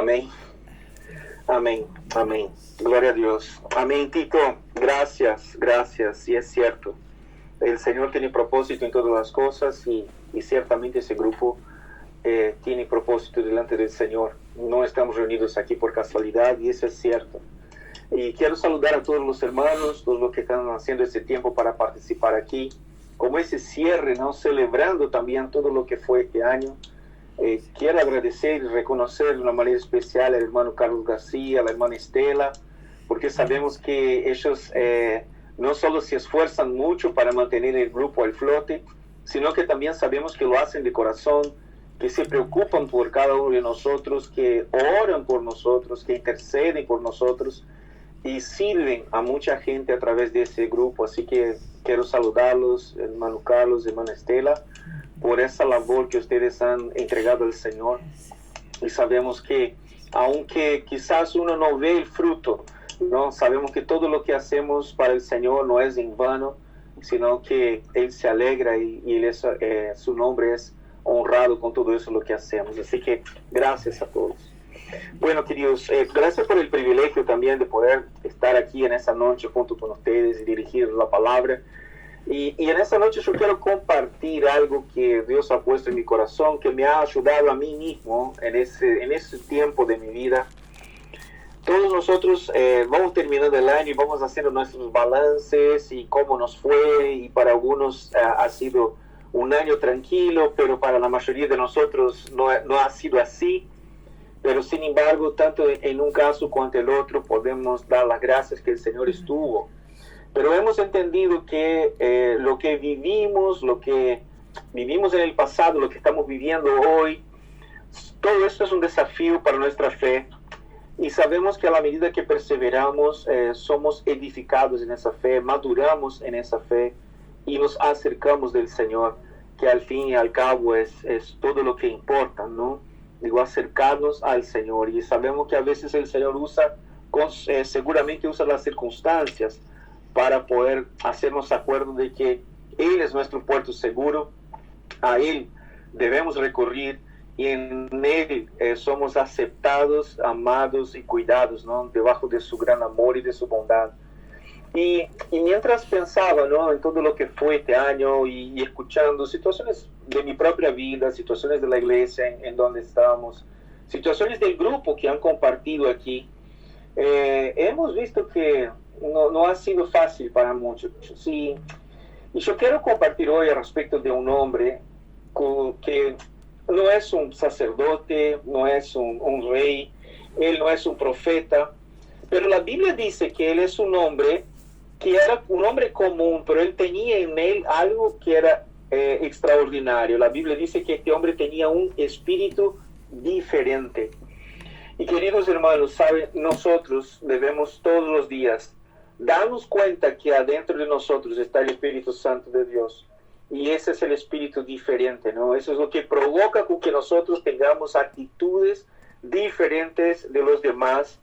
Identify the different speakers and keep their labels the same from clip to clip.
Speaker 1: Amén. Amén. Amén. Gloria a Dios. Amén, Tito. Gracias, gracias. Y es cierto. El Señor tiene propósito en todas las cosas y ciertamente ese grupo tiene propósito delante del Señor. No estamos reunidos aquí por casualidad y eso es cierto. Y quiero saludar a todos los hermanos, todos los que están haciendo este tiempo para participar aquí, como ese cierre, ¿no? Celebrando también todo lo que fue este año. Quiero agradecer y reconocer de una manera especial al hermano Carlos García, a la hermana Estela, porque sabemos que ellos no solo se esfuerzan mucho para mantener el grupo al flote, sino que también sabemos que lo hacen de corazón, que se preocupan por cada uno de nosotros, que oran por nosotros, que interceden por nosotros y sirven a mucha gente a través de ese grupo. Así que quiero saludarlos, hermano Carlos, hermana Estela, por esa labor que ustedes han entregado al Señor. Y sabemos que, aunque quizás uno no ve el fruto, ¿no? Sabemos que todo lo que hacemos para el Señor no es en vano, sino que Él se alegra y su nombre es honrado con todo eso lo que hacemos. Así que gracias a todos. Bueno, queridos, gracias por el privilegio también de poder estar aquí en esa noche junto con ustedes y dirigir la palabra. Y en esta noche yo quiero compartir algo que Dios ha puesto en mi corazón, que me ha ayudado a mí mismo en ese tiempo de mi vida. Todos nosotros vamos terminando el año y vamos haciendo nuestros balances y cómo nos fue, y para algunos ha sido un año tranquilo, pero para la mayoría de nosotros no ha sido así. Pero sin embargo, tanto en un caso cuanto en el otro, podemos dar las gracias que el Señor estuvo. Pero hemos entendido que lo que vivimos en el pasado, lo que estamos viviendo hoy, todo esto es un desafío para nuestra fe. Y sabemos que a la medida que perseveramos, somos edificados en esa fe, maduramos en esa fe y nos acercamos del Señor, que al fin y al cabo es todo lo que importa, ¿no? Digo, acercarnos al Señor. Y sabemos que a veces el Señor seguramente usa las circunstancias para poder hacernos acuerdo de que Él es nuestro puerto seguro, a Él debemos recurrir y en Él somos aceptados, amados y cuidados, ¿no? Debajo de su gran amor y de su bondad. Y mientras pensaba, ¿no?, en todo lo que fue este año y escuchando situaciones de mi propia vida, situaciones de la iglesia en donde estamos, situaciones del grupo que han compartido aquí, hemos visto que no ha sido fácil para muchos. Sí, y yo quiero compartir hoy al respecto de un hombre que no es un sacerdote, no es un rey, él no es un profeta, pero la Biblia dice que él es un hombre que era un hombre común, pero él tenía en él algo que era extraordinario. La Biblia dice que este hombre tenía un espíritu diferente. Y queridos hermanos, ¿saben? Nosotros debemos todos los días darnos cuenta que adentro de nosotros está el Espíritu Santo de Dios. Y ese es el espíritu diferente, ¿no? Eso es lo que provoca que nosotros tengamos actitudes diferentes de los demás,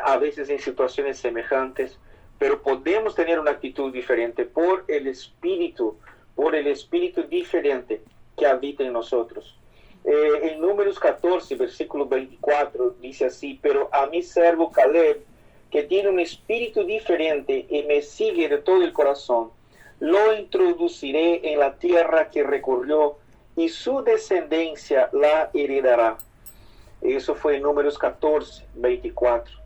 Speaker 1: a veces en situaciones semejantes, pero podemos tener una actitud diferente por el espíritu diferente que habita en nosotros. En Números 14, versículo 24, dice así: pero a mi servo Caleb, que tiene un espíritu diferente y me sigue de todo el corazón, lo introduciré en la tierra que recorrió y su descendencia la heredará. Eso fue en Números 14, 24.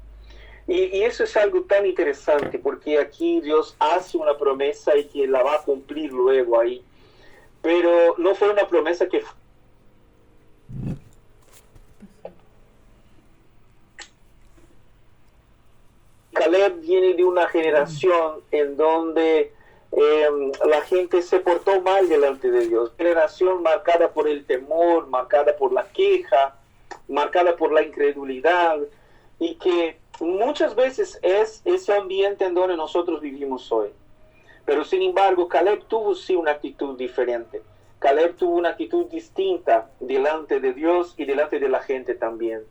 Speaker 1: Y eso es algo tan interesante, porque aquí Dios hace una promesa y que la va a cumplir luego ahí. Pero no fue una promesa que Caleb viene de una generación en donde la gente se portó mal delante de Dios. Generación marcada por el temor, marcada por la queja, marcada por la incredulidad, y que muchas veces es ese ambiente en donde nosotros vivimos hoy. Pero sin embargo, Caleb tuvo sí una actitud diferente. Caleb tuvo una actitud distinta delante de Dios y delante de la gente también.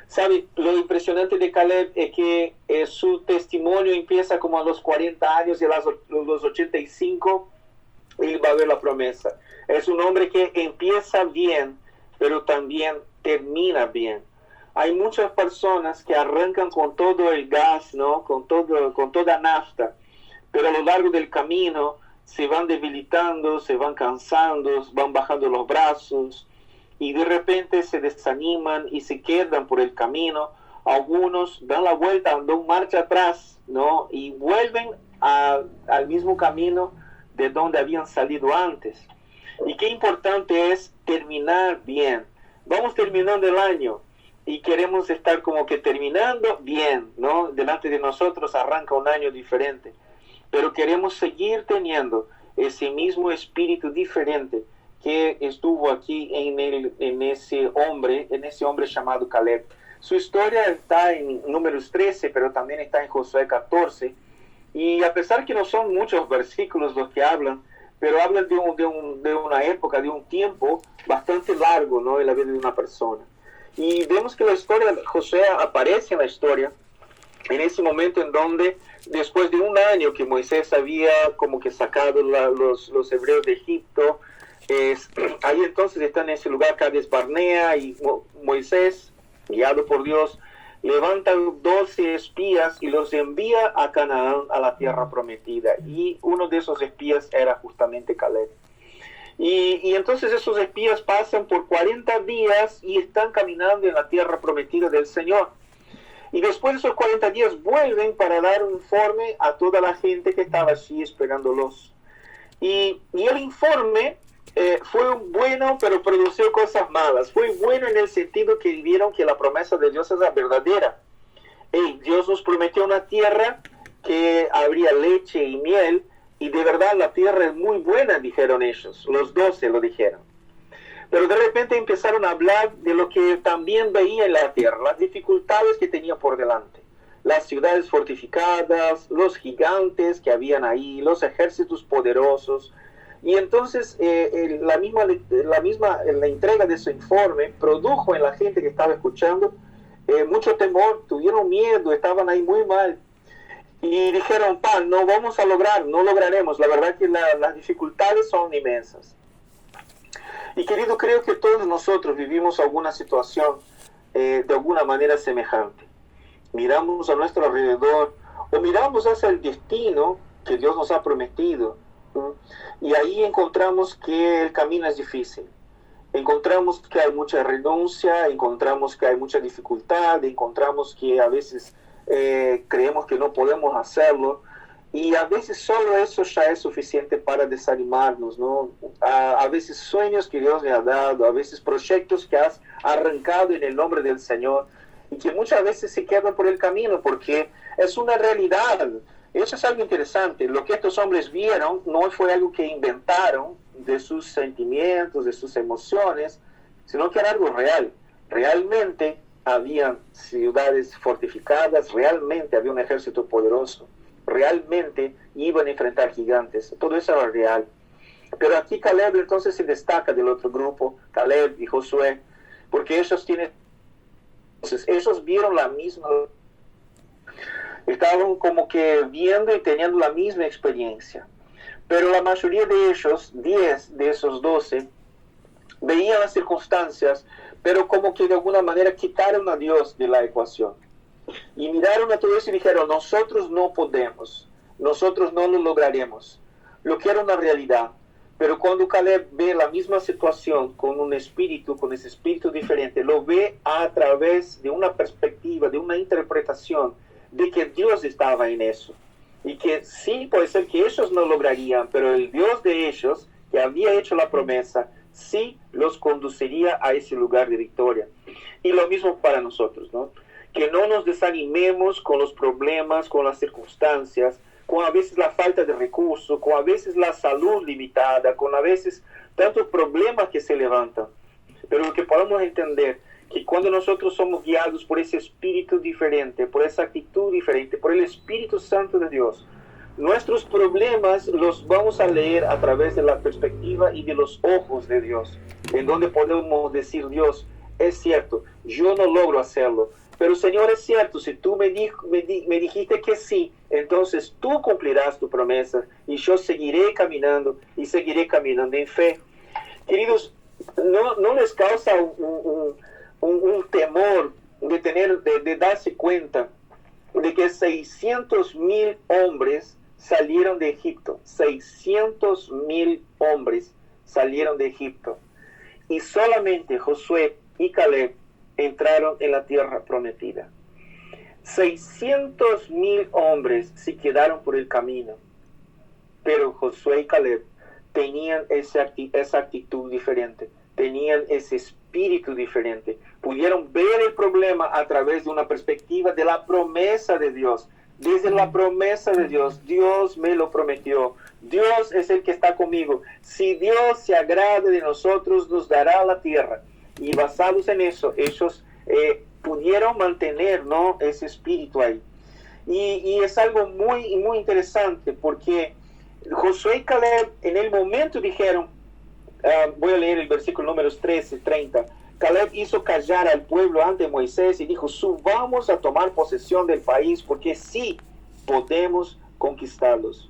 Speaker 1: ¿Sabe? Lo impresionante de Caleb es que su testimonio empieza como a los 40 años y a los 85 él va a ver la promesa. Es un hombre que empieza bien, pero también termina bien. hay muchas personas que arrancan con todo el gas, ¿no? Con toda nafta, pero a lo largo del camino se van debilitando, se van cansando, van bajando los brazos y de repente se desaniman y se quedan por el camino. Algunos dan la vuelta, dan marcha atrás, ¿no? Y vuelven al mismo camino de donde habían salido antes. Y qué importante es terminar bien. Vamos terminando el año y queremos estar como que terminando bien, ¿no? Delante de nosotros arranca un año diferente, pero queremos seguir teniendo ese mismo espíritu diferente que estuvo aquí en ese hombre llamado Caleb. Su historia está en Números 13, pero también está en Josué 14, y a pesar que no son muchos versículos los que hablan, pero hablan de una época, de un tiempo bastante largo, ¿no? En la vida de una persona. Y vemos que la historia de Josué aparece en la historia en ese momento en donde, después de un año que Moisés había como que sacado los hebreos de Egipto, ahí entonces está en ese lugar Cades Barnea, y Moisés, guiado por Dios, levanta 12 espías y los envía a Canaán, a la tierra prometida. Y uno de esos espías era justamente Caleb. Y entonces esos espías pasan por 40 días y están caminando en la tierra prometida del Señor. Y después de esos 40 días vuelven para dar un informe a toda la gente que estaba allí esperándolos. Y el informe fue bueno, pero produjo cosas malas. Fue bueno en el sentido que vieron que la promesa de Dios es la verdadera. Dios nos prometió una tierra que habría leche y miel, y de verdad la tierra es muy buena, dijeron ellos. Los 12 lo dijeron. Pero de repente empezaron a hablar de lo que también veía en la tierra, las dificultades que tenía por delante. Las ciudades fortificadas, los gigantes que habían ahí, los ejércitos poderosos. Y entonces la entrega de ese informe produjo en la gente que estaba escuchando mucho temor, tuvieron miedo, estaban ahí muy mal. Y dijeron, no vamos a lograr, no lograremos. La verdad que las dificultades son inmensas. Y querido, creo que todos nosotros vivimos alguna situación de alguna manera semejante. Miramos a nuestro alrededor o miramos hacia el destino que Dios nos ha prometido, y ahí encontramos que el camino es difícil. Encontramos que hay mucha renuncia, encontramos que hay mucha dificultad, encontramos que a veces creemos que no podemos hacerlo, y a veces solo eso ya es suficiente para desanimarnos, ¿no? A veces sueños que Dios le ha dado, a veces proyectos que has arrancado en el nombre del Señor y que muchas veces se quedan por el camino porque es una realidad. Eso es algo interesante. Lo que estos hombres vieron no fue algo que inventaron de sus sentimientos, de sus emociones, sino que era algo real. Realmente habían ciudades fortificadas, realmente había un ejército poderoso, realmente iban a enfrentar gigantes. Todo eso era real. Pero aquí Caleb entonces se destaca del otro grupo, Caleb y Josué, porque ellos vieron la misma, estaban como que viendo y teniendo la misma experiencia. Pero la mayoría de ellos, 10 de esos 12, veían las circunstancias, pero como que de alguna manera quitaron a Dios de la ecuación. Y miraron a todo eso y dijeron, nosotros no podemos, nosotros no lo lograremos. Lo que era una realidad. Pero cuando Caleb ve la misma situación con ese espíritu diferente, lo ve a través de una perspectiva, de una interpretación de que Dios estaba en eso. Y que sí, puede ser que ellos no lograrían, pero el Dios de ellos, que había hecho la promesa, sí los conduciría a ese lugar de victoria. Y lo mismo para nosotros, ¿no? Que no nos desanimemos con los problemas, con las circunstancias, con a veces la falta de recursos, con a veces la salud limitada, con a veces tantos problemas que se levantan. Pero que podamos entender que cuando nosotros somos guiados por ese espíritu diferente, por esa actitud diferente, por el Espíritu Santo de Dios, nuestros problemas los vamos a leer a través de la perspectiva y de los ojos de Dios, en donde podemos decir, Dios, es cierto, yo no logro hacerlo, pero Señor, es cierto, si tú me dijiste que sí, entonces tú cumplirás tu promesa y yo seguiré caminando y seguiré caminando en fe. Queridos, ¿no les causa un temor de darse cuenta de que 600,000 hombres salieron de Egipto. 600,000 hombres salieron de Egipto. Y solamente Josué y Caleb entraron en la tierra prometida. 600,000 hombres se quedaron por el camino. Pero Josué y Caleb tenían esa actitud diferente. Tenían ese espíritu diferente. Pudieron ver el problema a través de una perspectiva de la promesa de Dios. Desde la promesa de Dios, Dios me lo prometió. Dios es el que está conmigo. Si Dios se agrada de nosotros, nos dará la tierra. Y basados en eso, ellos pudieron mantener, ¿no?, ese espíritu ahí. Y es algo muy, muy interesante, porque Josué y Caleb en el momento dijeron, voy a leer el versículo números 13, 30. Caleb hizo callar al pueblo ante Moisés y dijo, subamos a tomar posesión del país, porque sí podemos conquistarlos.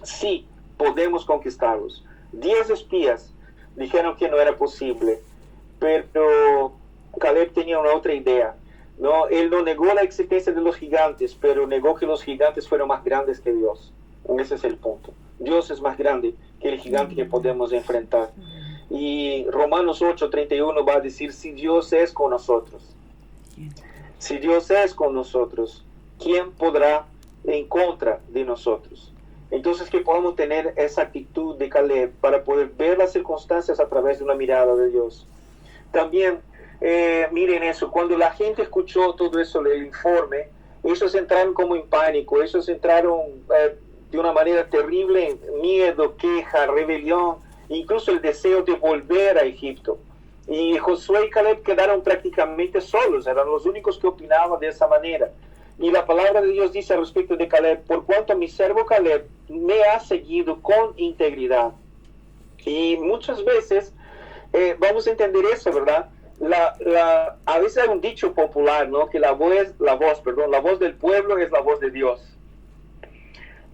Speaker 1: Sí podemos conquistarlos. 10 espías dijeron que no era posible, pero Caleb tenía una otra idea. No, él no negó la existencia de los gigantes, pero negó que los gigantes fueron más grandes que Dios. Ese es el punto. Dios es más grande que el gigante que podemos enfrentar. Y Romanos 8:31 va a decir, si Dios es con nosotros, si Dios es con nosotros, ¿quién podrá en contra de nosotros? Entonces que podamos tener esa actitud de Caleb para poder ver las circunstancias a través de una mirada de Dios. También miren eso, cuando la gente escuchó todo eso, el informe, ellos entraron como en pánico, ellos entraron de una manera terrible, miedo, queja, rebelión, incluso el deseo de volver a Egipto. Y Josué y Caleb quedaron prácticamente solos, eran los únicos que opinaban de esa manera. Y la palabra de Dios dice al respecto de Caleb, por cuanto mi siervo Caleb me ha seguido con integridad. Y muchas veces vamos a entender eso, ¿verdad? A veces hay un dicho popular, ¿no?, que la voz del pueblo es la voz de Dios.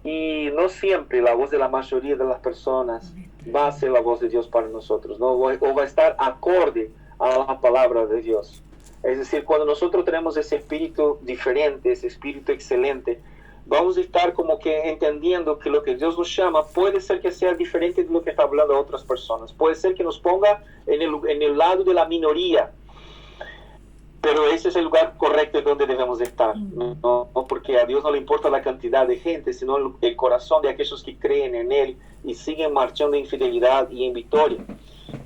Speaker 1: Y no siempre la voz de la mayoría de las personas va a ser la voz de Dios para nosotros, ¿no? O va a estar acorde a la palabra de Dios. Es decir, cuando nosotros tenemos ese espíritu diferente, ese espíritu excelente, vamos a estar como que entendiendo que lo que Dios nos llama puede ser que sea diferente de lo que está hablando a otras personas. Puede ser que nos ponga en el lado de la minoría, pero ese es el lugar correcto en donde debemos estar, ¿no? Porque a Dios no le importa la cantidad de gente, sino el corazón de aquellos que creen en Él y siguen marchando en fidelidad y en victoria.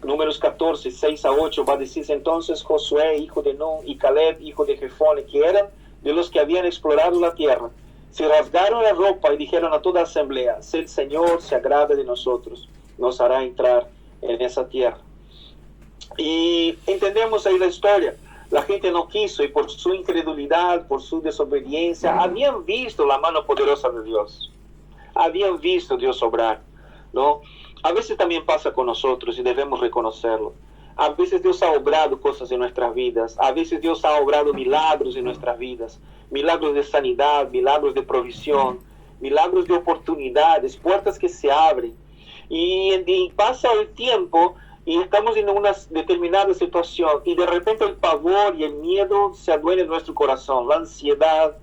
Speaker 1: Números 14, 6 a 8 va a decirse entonces Josué, hijo de Nun, y Caleb, hijo de Jefone, que eran de los que habían explorado la tierra, se rasgaron la ropa y dijeron a toda asamblea, si el Señor se agrada de nosotros, nos hará entrar en esa tierra. Y entendemos ahí la historia. La gente no quiso y por su incredulidad, por su desobediencia, habían visto la mano poderosa de Dios. Habían visto a Dios obrar, ¿no? A veces también pasa con nosotros y debemos reconocerlo. A veces Dios ha obrado cosas en nuestras vidas. A veces Dios ha obrado milagros en nuestras vidas. Milagros de sanidad, milagros de provisión, milagros de oportunidades, puertas que se abren. Y pasa el tiempo y estamos en una determinada situación y de repente el pavor y el miedo se adueñan en nuestro corazón, la ansiedad,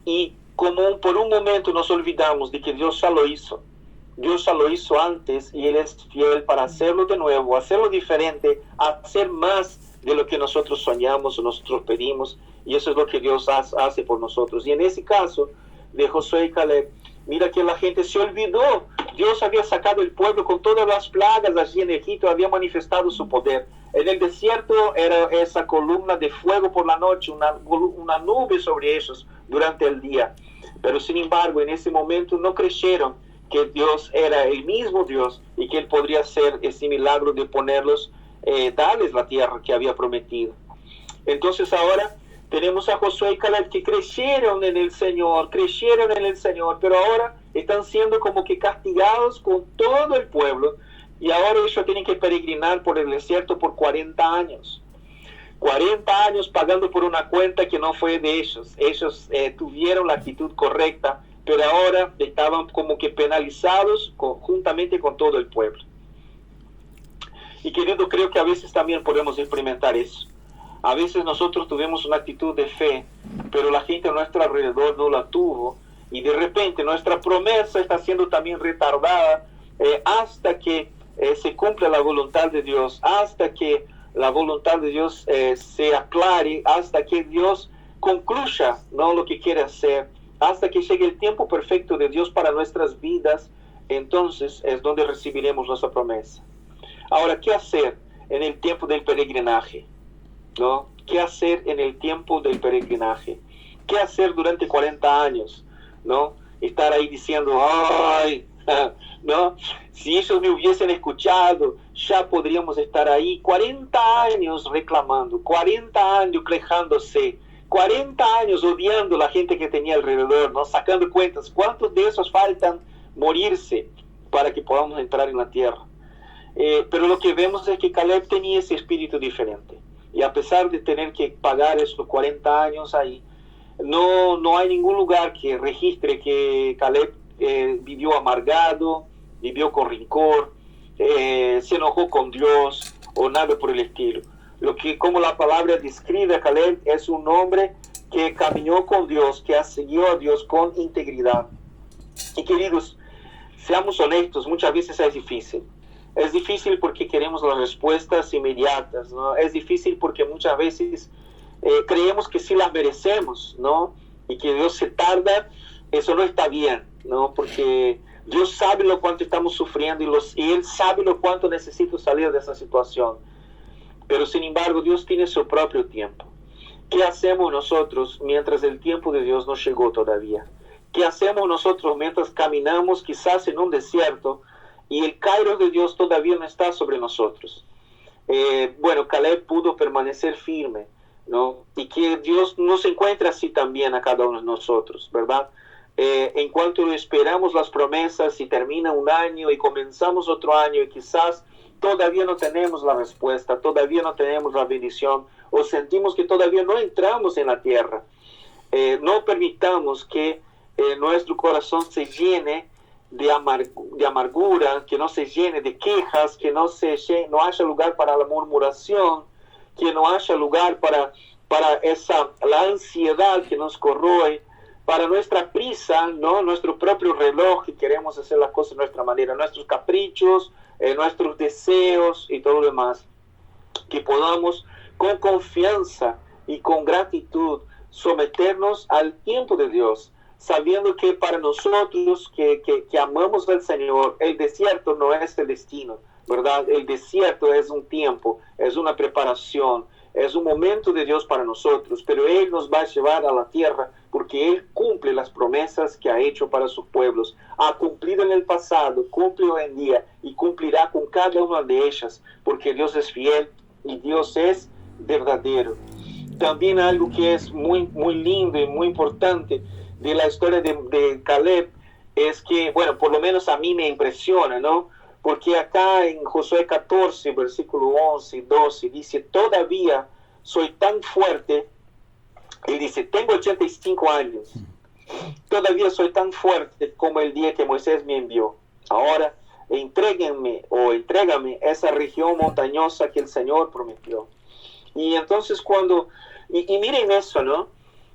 Speaker 1: y como por un momento nos olvidamos de que Dios ya lo hizo. Dios ya lo hizo antes y Él es fiel para hacerlo de nuevo, hacerlo diferente, hacer más de lo que nosotros soñamos o nosotros pedimos, y eso es lo que Dios hace por nosotros. Y en ese caso de Josué y Caleb, mira que la gente se olvidó. Dios había sacado el pueblo con todas las plagas allí en Egipto, había manifestado su poder. En el desierto era esa columna de fuego por la noche, una nube sobre ellos durante el día. Pero sin embargo, en ese momento no creyeron que Dios era el mismo Dios y que Él podría hacer ese milagro de ponerlos, darles la tierra que había prometido. Entonces ahora tenemos a Josué y Caleb que creyeron en el Señor, pero ahora están siendo como que castigados con todo el pueblo, y ahora ellos tienen que peregrinar por el desierto por 40 años. 40 años pagando por una cuenta que no fue de ellos. Ellos tuvieron la actitud correcta, pero ahora estaban como que penalizados juntamente con todo el pueblo. Y querido, creo que a veces también podemos experimentar eso. A veces nosotros tuvimos una actitud de fe, pero la gente a nuestro alrededor no la tuvo, y de repente nuestra promesa está siendo también retardada hasta que se cumpla la voluntad de Dios, hasta que la voluntad de Dios se aclare, hasta que Dios concluya, ¿no?, lo que quiere hacer, hasta que llegue el tiempo perfecto de Dios para nuestras vidas. Entonces es donde recibiremos nuestra promesa. Ahora, ¿qué hacer en el tiempo del peregrinaje? ¿No? ¿Qué hacer en el tiempo del peregrinaje? ¿Qué hacer durante 40 años? ¿No? Estar ahí diciendo, ¡ay! ¿No? Si ellos me hubiesen escuchado, ya podríamos estar ahí 40 años reclamando, 40 años quejándose, 40 años odiando a la gente que tenía alrededor, ¿no? Sacando cuentas, ¿cuántos de esos faltan morirse para que podamos entrar en la tierra? Pero lo que vemos es que Caleb tenía ese espíritu diferente, y a pesar de tener que pagar esos 40 años ahí, no hay ningún lugar que registre que Caleb vivió amargado, vivió con rencor, se enojó con Dios o nada por el estilo. Lo que, como la palabra describe a Caleb, es un hombre que caminó con Dios, que siguió a Dios con integridad. Y queridos, seamos honestos, muchas veces es difícil. Es difícil porque queremos las respuestas inmediatas, ¿no? Es difícil porque muchas veces creemos que sí las merecemos, ¿no? Y que Dios se tarda, eso no está bien, ¿no? Porque Dios sabe lo cuánto estamos sufriendo y Él sabe lo cuánto necesito salir de esa situación. Pero sin embargo, Dios tiene su propio tiempo. ¿Qué hacemos nosotros mientras el tiempo de Dios no llegó todavía? ¿Qué hacemos nosotros mientras caminamos quizás en un desierto y el Kairos de Dios todavía no está sobre nosotros? Bueno, Caleb pudo permanecer firme, ¿no? Y que Dios nos encuentre así también a cada uno de nosotros, ¿verdad? En cuanto esperamos las promesas y termina un año y comenzamos otro año y quizás todavía no tenemos la respuesta, todavía no tenemos la bendición, o sentimos que todavía no entramos en la tierra, no permitamos que nuestro corazón se llene de amargura, que no se llene de quejas, que no haya lugar para la murmuración, que no haya lugar para la ansiedad que nos corroe, para nuestra prisa, ¿no? Nuestro propio reloj, que queremos hacer las cosas de nuestra manera, nuestros caprichos, nuestros deseos y todo lo demás. Que podamos con confianza y con gratitud someternos al tiempo de Dios, sabiendo que para nosotros que amamos al Señor, el desierto no es el destino, ¿verdad? El desierto es un tiempo, es una preparación, es un momento de Dios para nosotros, pero Él nos va a llevar a la tierra porque Él cumple las promesas que ha hecho para sus pueblos. Ha cumplido en el pasado, cumple hoy en día y cumplirá con cada una de ellas, porque Dios es fiel y Dios es verdadero. También algo que es muy, muy lindo y muy importante de la historia de Caleb es que, bueno, por lo menos a mí me impresiona, ¿no? Porque acá en Josué 14, versículo 11 y 12, dice, todavía soy tan fuerte. Él dice, tengo 85 años. Todavía soy tan fuerte como el día que Moisés me envió. Ahora, entrégame esa región montañosa que el Señor prometió. Y entonces y miren eso, ¿no?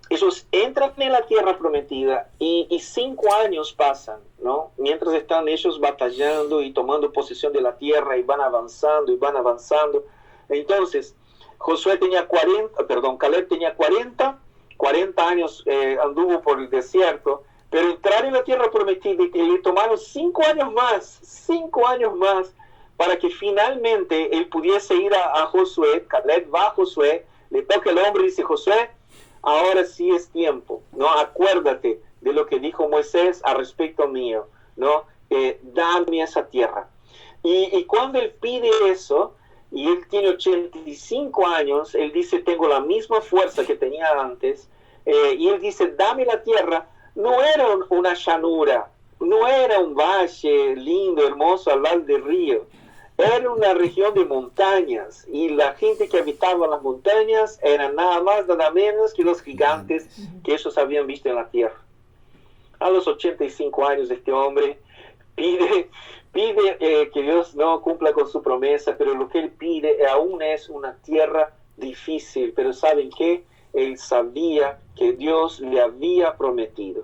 Speaker 1: Ellos entran en la tierra prometida y 5 años pasan, ¿no? Mientras están ellos batallando y tomando posesión de la tierra y van avanzando y van avanzando. Entonces, Caleb tenía 40 años, anduvo por el desierto, pero entraron en la tierra prometida y le tomaron 5 años más para que finalmente él pudiese ir a Josué. Caleb va a Josué, le toca el hombro y dice, Josué, ahora sí es tiempo, ¿no? Acuérdate de lo que dijo Moisés al respecto mío, ¿no? Dame esa tierra. Y cuando él pide eso, y él tiene 85 años, él dice, tengo la misma fuerza que tenía antes, y él dice, dame la tierra. No era una llanura, no era un valle lindo, hermoso al lado del río. Era una región de montañas y la gente que habitaba en las montañas eran nada más, nada menos que los gigantes que ellos habían visto en la tierra. A los 85 años este hombre pide que Dios no cumpla con su promesa, pero lo que él pide aún es una tierra difícil, pero ¿saben qué? Él sabía que Dios le había prometido.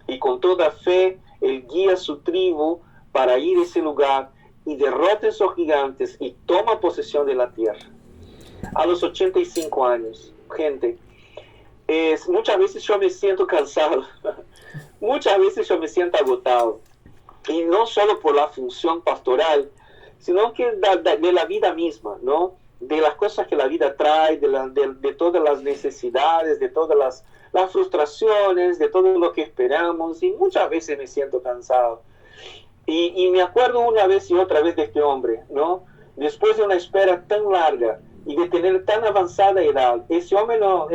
Speaker 1: Y con toda fe, él guía a su tribu para ir a ese lugar y derrota a esos gigantes y toma posesión de la tierra. A los 85 años, gente, muchas veces yo me siento cansado, muchas veces yo me siento agotado. Y no solo por la función pastoral, sino que de la vida misma, ¿no? De las cosas que la vida trae, de todas las necesidades, de todas las frustraciones, de todo lo que esperamos, y muchas veces me siento cansado. Y me acuerdo una vez y otra vez de este hombre, ¿no? Después de una espera tan larga y de tener tan avanzada edad, ese hombre no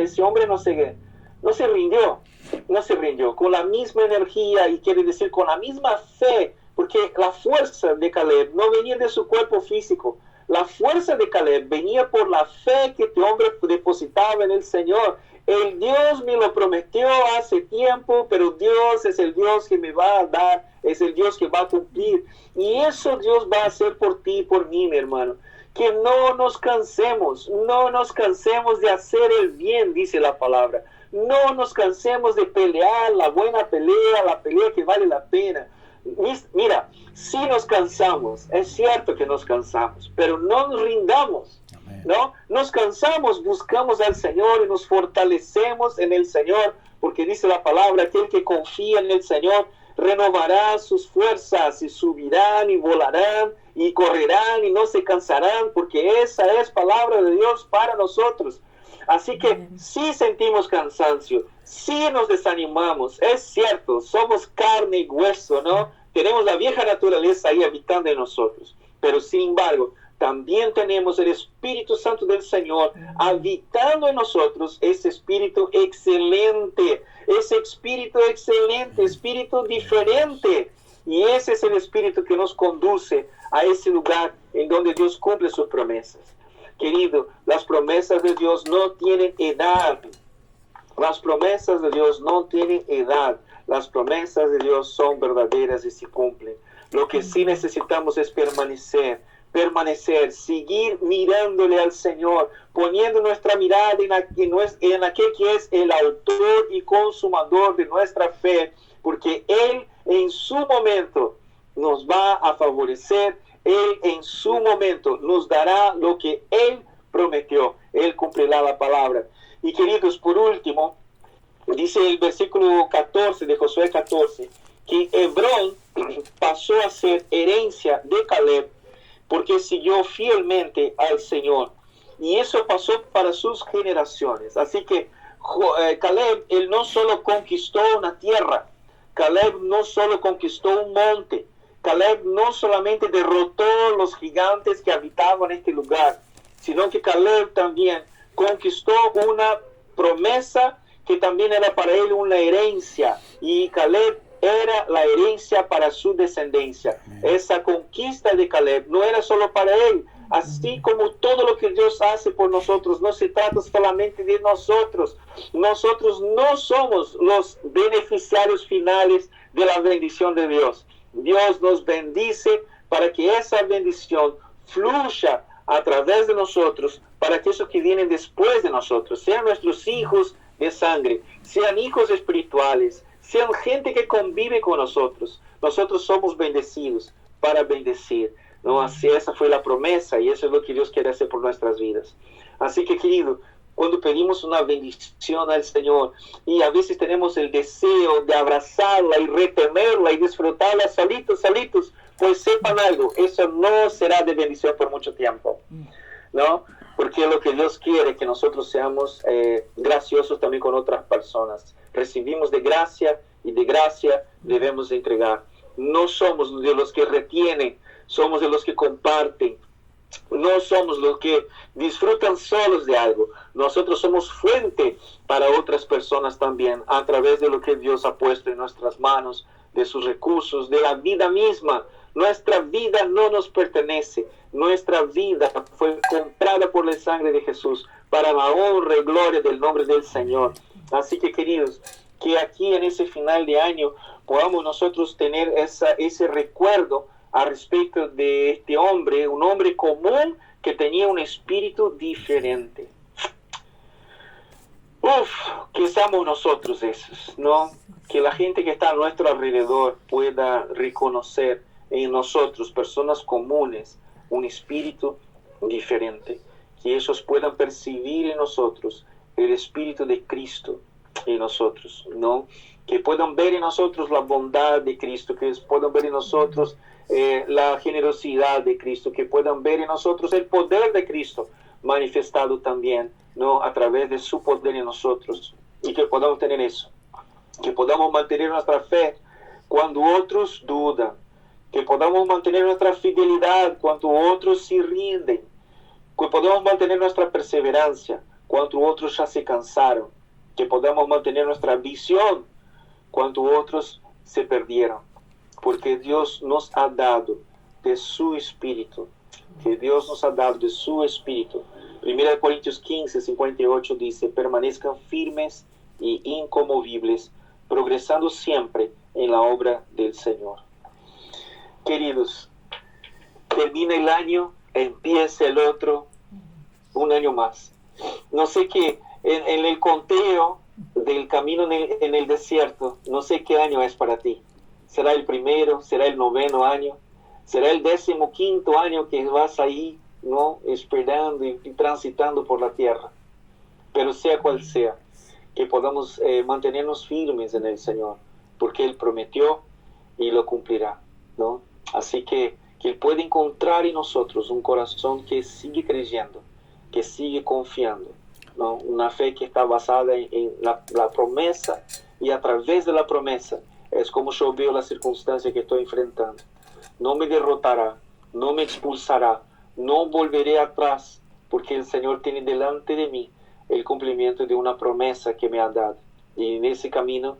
Speaker 1: se rindió, con la misma energía, y quiere decir con la misma fe, porque la fuerza de Caleb no venía de su cuerpo físico. La fuerza de Caleb venía por la fe que este hombre depositaba en el Señor. El Dios me lo prometió hace tiempo, pero Dios es el Dios que me va a dar, es el Dios que va a cumplir. Y eso Dios va a hacer por ti y por mí, mi hermano. Que no nos cansemos de hacer el bien, dice la palabra. No nos cansemos de pelear la buena pelea, la pelea que vale la pena. Mira, si nos cansamos, es cierto que nos cansamos, pero no nos rindamos, ¿no? Nos cansamos, buscamos al Señor y nos fortalecemos en el Señor, porque dice la palabra, aquel que confía en el Señor renovará sus fuerzas y subirán y volarán y correrán y no se cansarán, porque esa es palabra de Dios para nosotros. Así que sí sentimos cansancio, sí nos desanimamos, es cierto, somos carne y hueso, ¿no? Tenemos la vieja naturaleza ahí habitando en nosotros, pero sin embargo, también tenemos el Espíritu Santo del Señor habitando en nosotros, ese espíritu excelente, espíritu diferente, y ese es el espíritu que nos conduce a ese lugar en donde Dios cumple sus promesas. Querido, las promesas de Dios no tienen edad. Las promesas de Dios no tienen edad. Las promesas de Dios son verdaderas y se cumplen. Lo que sí necesitamos es permanecer, seguir mirándole al Señor, poniendo nuestra mirada en aquel que es el autor y consumador de nuestra fe, porque Él en su momento nos va a favorecer. Él en su momento nos dará lo que Él prometió. Él cumplirá la palabra. Y queridos, por último, dice el versículo 14 de Josué 14, que Hebrón pasó a ser herencia de Caleb porque siguió fielmente al Señor. Y eso pasó para sus generaciones. Así que Caleb, él no solo conquistó una tierra, Caleb no solo conquistó un monte, Caleb no solamente derrotó los gigantes que habitaban en este lugar, sino que Caleb también conquistó una promesa que también era para él una herencia, y Caleb era la herencia para su descendencia. Esa conquista de Caleb no era solo para él, así como todo lo que Dios hace por nosotros, no se trata solamente de nosotros. Nosotros no somos los beneficiarios finales de la bendición de Dios. Dios nos bendice para que esa bendición fluya a través de nosotros, para que esos que vienen después de nosotros sean nuestros hijos de sangre, sean hijos espirituales, sean gente que convive con nosotros. Nosotros somos bendecidos para bendecir, ¿no? Así, esa fue la promesa, y eso es lo que Dios quiere hacer por nuestras vidas. Así que, querido, cuando pedimos una bendición al Señor y a veces tenemos el deseo de abrazarla y retenerla y disfrutarla solitos, pues sepan algo, eso no será de bendición por mucho tiempo, ¿no? Porque lo que Dios quiere que nosotros seamos graciosos también con otras personas. Recibimos de gracia y de gracia debemos entregar. No somos de los que retienen, somos de los que comparten. No somos los que disfrutan solos de algo. Nosotros somos fuente para otras personas también, a través de lo que Dios ha puesto en nuestras manos, de sus recursos, de la vida misma. Nuestra vida no nos pertenece. Nuestra vida fue comprada por la sangre de Jesús para la honra y gloria del nombre del Señor. Así que, queridos, que aquí en ese final de año podamos nosotros tener ese recuerdo a respecto de este hombre, un hombre común que tenía un espíritu diferente. Uf, que seamos nosotros esos, ¿no? Que la gente que está a nuestro alrededor pueda reconocer en nosotros, personas comunes, un espíritu diferente. Que ellos puedan percibir en nosotros el espíritu de Cristo en nosotros, ¿no? Que puedan ver en nosotros la bondad de Cristo, que puedan ver en nosotros la generosidad de Cristo, que puedan ver en nosotros el poder de Cristo manifestado también, ¿no? A través de su poder en nosotros, y que podamos tener eso, que podamos mantener nuestra fe cuando otros dudan, que podamos mantener nuestra fidelidad cuando otros se rinden, que podamos mantener nuestra perseverancia cuando otros ya se cansaron, que podamos mantener nuestra visión cuando otros se perdieron, porque Dios nos ha dado de su Espíritu, que Dios nos ha dado de su Espíritu. 1 Corintios 15, 58 dice: permanezcan firmes y inconmovibles, progresando siempre en la obra del Señor. Queridos, termina el año, empieza el otro, un año más. No sé qué, en el conteo del camino en el desierto, no sé qué año es para ti. ¿Será el primero? ¿Será el 9º año? ¿Será el 15º año que vas ahí, ¿no? Esperando y transitando por la tierra? Pero sea cual sea, que podamos mantenernos firmes en el Señor, porque Él prometió y lo cumplirá, ¿no? Así que Él puede encontrar en nosotros un corazón que sigue creyendo, que sigue confiando, ¿no? Una fe que está basada en la promesa, y a través de la promesa es como yo veo la circunstancia que estoy enfrentando. No me derrotará, no me expulsará, no volveré atrás, porque el Señor tiene delante de mí el cumplimiento de una promesa que me ha dado. Y en ese camino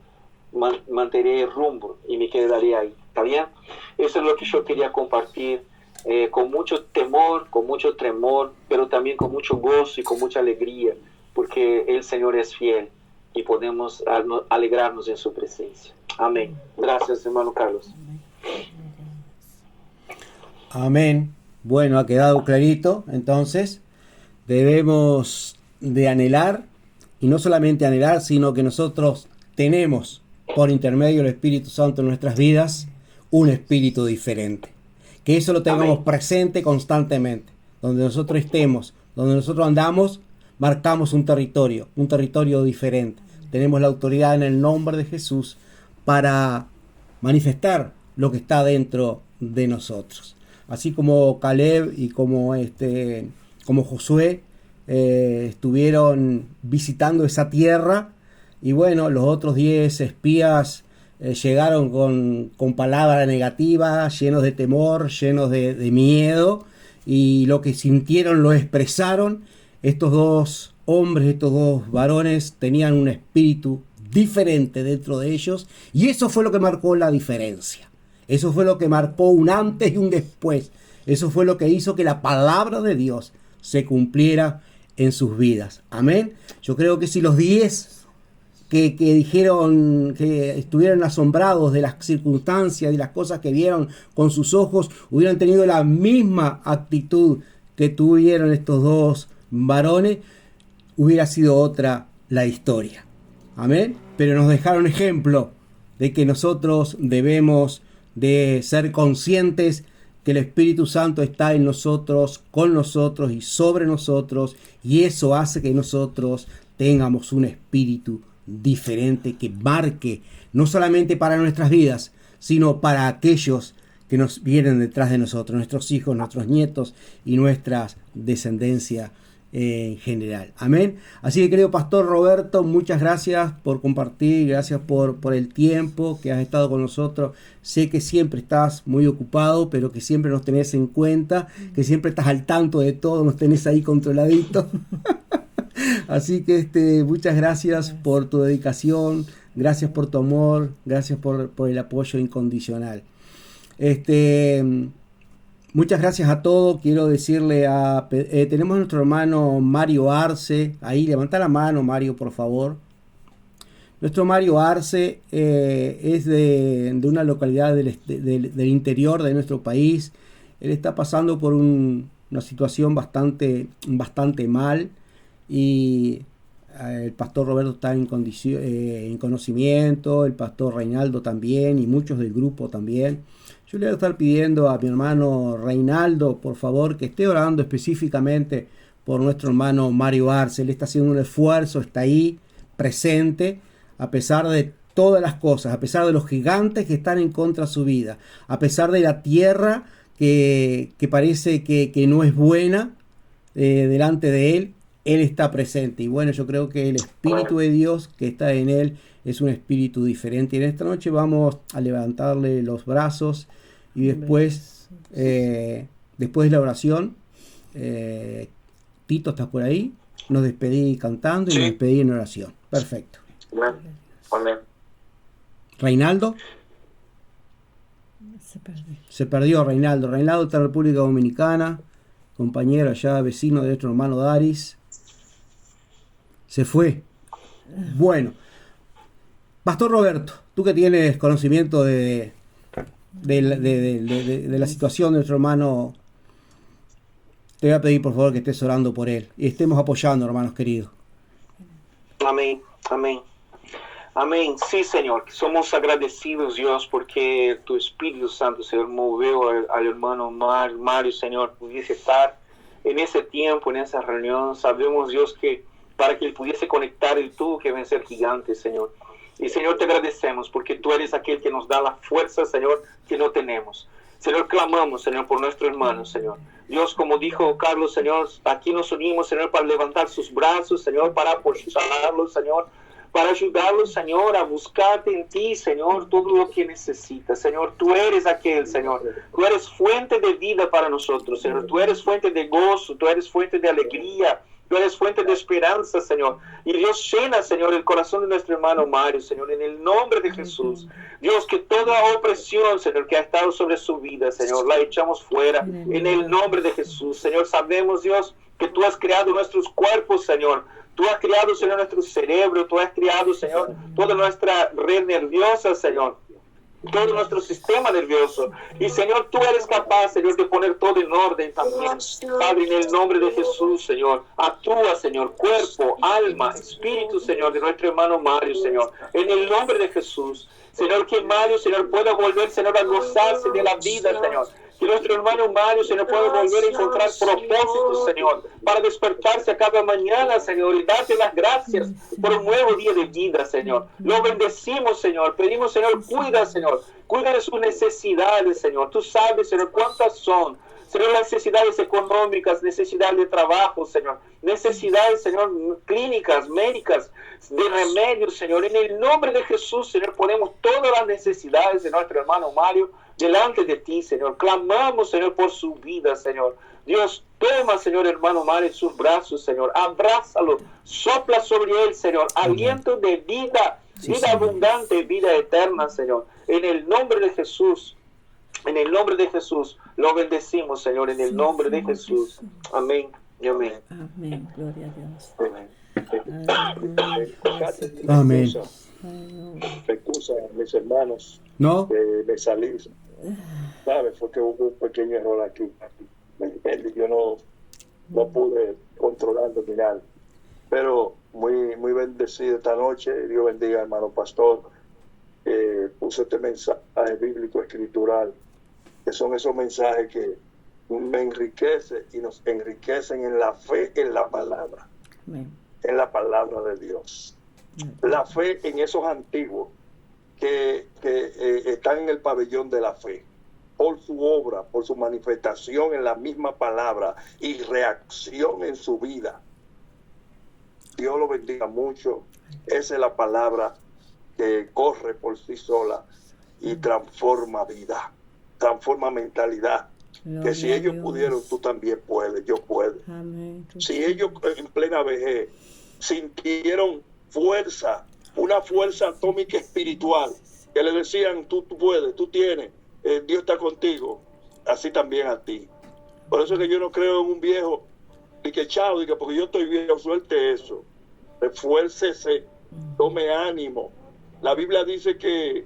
Speaker 1: mantendré el rumbo y me quedaré ahí. ¿Está bien? Eso es lo que yo quería compartir, con mucho temor, con mucho tremor, pero también con mucho gozo y con mucha alegría, porque el Señor es fiel y podemos alegrarnos en su presencia. Amén. Gracias, hermano Carlos.
Speaker 2: Amén. Bueno, ha quedado clarito. Entonces, debemos de anhelar, y no solamente anhelar, sino que nosotros tenemos, por intermedio del Espíritu Santo en nuestras vidas, un espíritu diferente. Que eso lo tengamos presente constantemente. Donde nosotros estemos, donde nosotros andamos, marcamos un territorio diferente. Tenemos la autoridad en el nombre de Jesús para manifestar lo que está dentro de nosotros. Así como Caleb y como Josué estuvieron visitando esa tierra, y bueno, los otros 10 espías llegaron con palabras negativas, llenos de temor, llenos de miedo, y lo que sintieron lo expresaron. Estos dos hombres, estos dos varones tenían un espíritu diferente dentro de ellos, y eso fue lo que marcó la diferencia. Eso fue lo que marcó un antes y un después. Eso fue lo que hizo que la palabra de Dios se cumpliera en sus vidas. Amén. Yo creo que si los 10 que dijeron, que estuvieron asombrados de las circunstancias y las cosas que vieron con sus ojos, hubieran tenido la misma actitud que tuvieron estos dos varones, hubiera sido otra la historia. Amén. Pero nos dejaron ejemplo de que nosotros debemos de ser conscientes que el Espíritu Santo está en nosotros, con nosotros y sobre nosotros, y eso hace que nosotros tengamos un espíritu diferente que marque no solamente para nuestras vidas, sino para aquellos que nos vienen detrás de nosotros, nuestros hijos, nuestros nietos y nuestra descendencia en general. Amén. Así que, querido Pastor Roberto, muchas gracias por compartir, gracias por el tiempo que has estado con nosotros. Sé que siempre estás muy ocupado, pero que siempre nos tenés en cuenta, que siempre estás al tanto de todo, nos tenés ahí controladitos. Así que muchas gracias por tu dedicación, gracias por tu amor, gracias por el apoyo incondicional. Muchas gracias a todos. Quiero decirle tenemos a nuestro hermano Mario Arce. Ahí, levanta la mano, Mario, por favor. Nuestro Mario Arce es de una localidad del interior de nuestro país. Él está pasando por una situación bastante mal. Y el pastor Roberto está en conocimiento, el pastor Reinaldo también y muchos del grupo también. Yo le voy a estar pidiendo a mi hermano Reinaldo, por favor, que esté orando específicamente por nuestro hermano Mario Arce. Él está haciendo un esfuerzo, está ahí presente, a pesar de todas las cosas, a pesar de los gigantes que están en contra de su vida, a pesar de la tierra que parece que no es buena delante de él. Él está presente, y bueno, yo creo que el Espíritu de Dios que está en él es un espíritu diferente. Y en esta noche vamos a levantarle los brazos, y después de la oración, Tito, ¿estás por ahí? Nos despedí cantando y nos despedí en oración. Perfecto.
Speaker 1: Amén.
Speaker 2: Reinaldo. Se perdió Reinaldo. Reinaldo está en República Dominicana, compañero allá, vecino de nuestro hermano Daris. Se fue. Bueno, Pastor Roberto, tú que tienes conocimiento de la situación de nuestro hermano, te voy a pedir por favor que estés orando por él y estemos apoyando, hermanos queridos.
Speaker 1: Amén, amén. Amén. Sí, Señor, somos agradecidos, Dios, porque tu Espíritu Santo, Señor, movió al hermano Mario, Señor, pudiese estar en ese tiempo, en esa reunión. Sabemos, Dios, que para que él pudiese conectar, él tuvo que vencer gigantes, Señor. Y, Señor, te agradecemos porque tú eres aquel que nos da la fuerza, Señor, que no tenemos. Señor, clamamos, Señor, por nuestro hermano, Señor. Dios, como dijo Carlos, Señor, aquí nos unimos, Señor, para levantar sus brazos, Señor, para apoyarlos, Señor, para ayudarlos, Señor, a buscarte en ti, Señor, todo lo que necesitas. Señor, tú eres aquel, Señor. Tú eres fuente de vida para nosotros, Señor. Tú eres fuente de gozo, tú eres fuente de alegría. Tú eres fuente de esperanza, Señor. Y Dios, llena, Señor, el corazón de nuestro hermano Mario, Señor, en el nombre de Jesús. Dios, que toda opresión, Señor, que ha estado sobre su vida, Señor, la echamos fuera en el nombre de Jesús. Señor, sabemos, Dios, que tú has creado nuestros cuerpos, Señor. Tú has creado, Señor, nuestro cerebro. Tú has creado, Señor, toda nuestra red nerviosa, Señor. Todo nuestro sistema nervioso. Y, Señor, tú eres capaz, Señor, de poner todo en orden también. Padre, en el nombre de Jesús, Señor, actúa, Señor, cuerpo, alma, espíritu, Señor, de nuestro hermano Mario, Señor, en el nombre de Jesús. Señor, que Mario, Señor, pueda volver, Señor, a gozarse de la vida, Señor. Que nuestro hermano Mario, Señor, pueda volver a encontrar propósitos, Señor, para despertarse a cada mañana, Señor, y darte las gracias por un nuevo día de vida, Señor. Lo bendecimos, Señor. Pedimos, Señor, cuida, Señor. Cuida de sus necesidades, Señor. Tú sabes, Señor, cuántas son. Señor, las necesidades económicas, necesidades de trabajo, Señor. Necesidades, Señor, clínicas, médicas, de remedios, Señor. En el nombre de Jesús, Señor, ponemos todas las necesidades de nuestro hermano Mario delante de ti, Señor. Clamamos, Señor, por su vida, Señor. Dios, toma, Señor, hermano Mario, en sus brazos, Señor. Abrázalo, sopla sobre él, Señor. Aliento de vida, vida abundante, vida eterna, Señor. En el nombre de Jesús. En el nombre de Jesús lo bendecimos, Señor, en el nombre de Jesús. Amén y amén.
Speaker 3: Amén, gloria a Dios.
Speaker 2: Amén.
Speaker 4: Me excusa, mis hermanos,
Speaker 2: ¿No?
Speaker 4: me salí, ¿sabes? Fue que hubo un pequeño error aquí. Yo no pude controlarlo ni nada. Pero muy bendecido esta noche. Dios bendiga, hermano pastor. Puse este mensaje bíblico escritural, que son esos mensajes que me enriquecen y nos enriquecen en la fe, en la palabra, en la palabra de Dios. La fe en esos antiguos que están en el pabellón de la fe, por su obra, por su manifestación en la misma palabra y reacción en su vida. Dios lo bendiga mucho. Esa es la palabra que corre por sí sola y transforma vida, transforma mentalidad. Que si ellos pudieron, tú también puedes, yo puedo.
Speaker 3: Amén.
Speaker 4: Si ellos en plena vejez sintieron fuerza, una fuerza atómica espiritual, que le decían, tú puedes, tú tienes, Dios está contigo, así también a ti. Por eso es que yo no creo en un viejo, y que chao, diga, porque yo estoy viejo, suelte eso, refuércese, tome ánimo. La Biblia dice que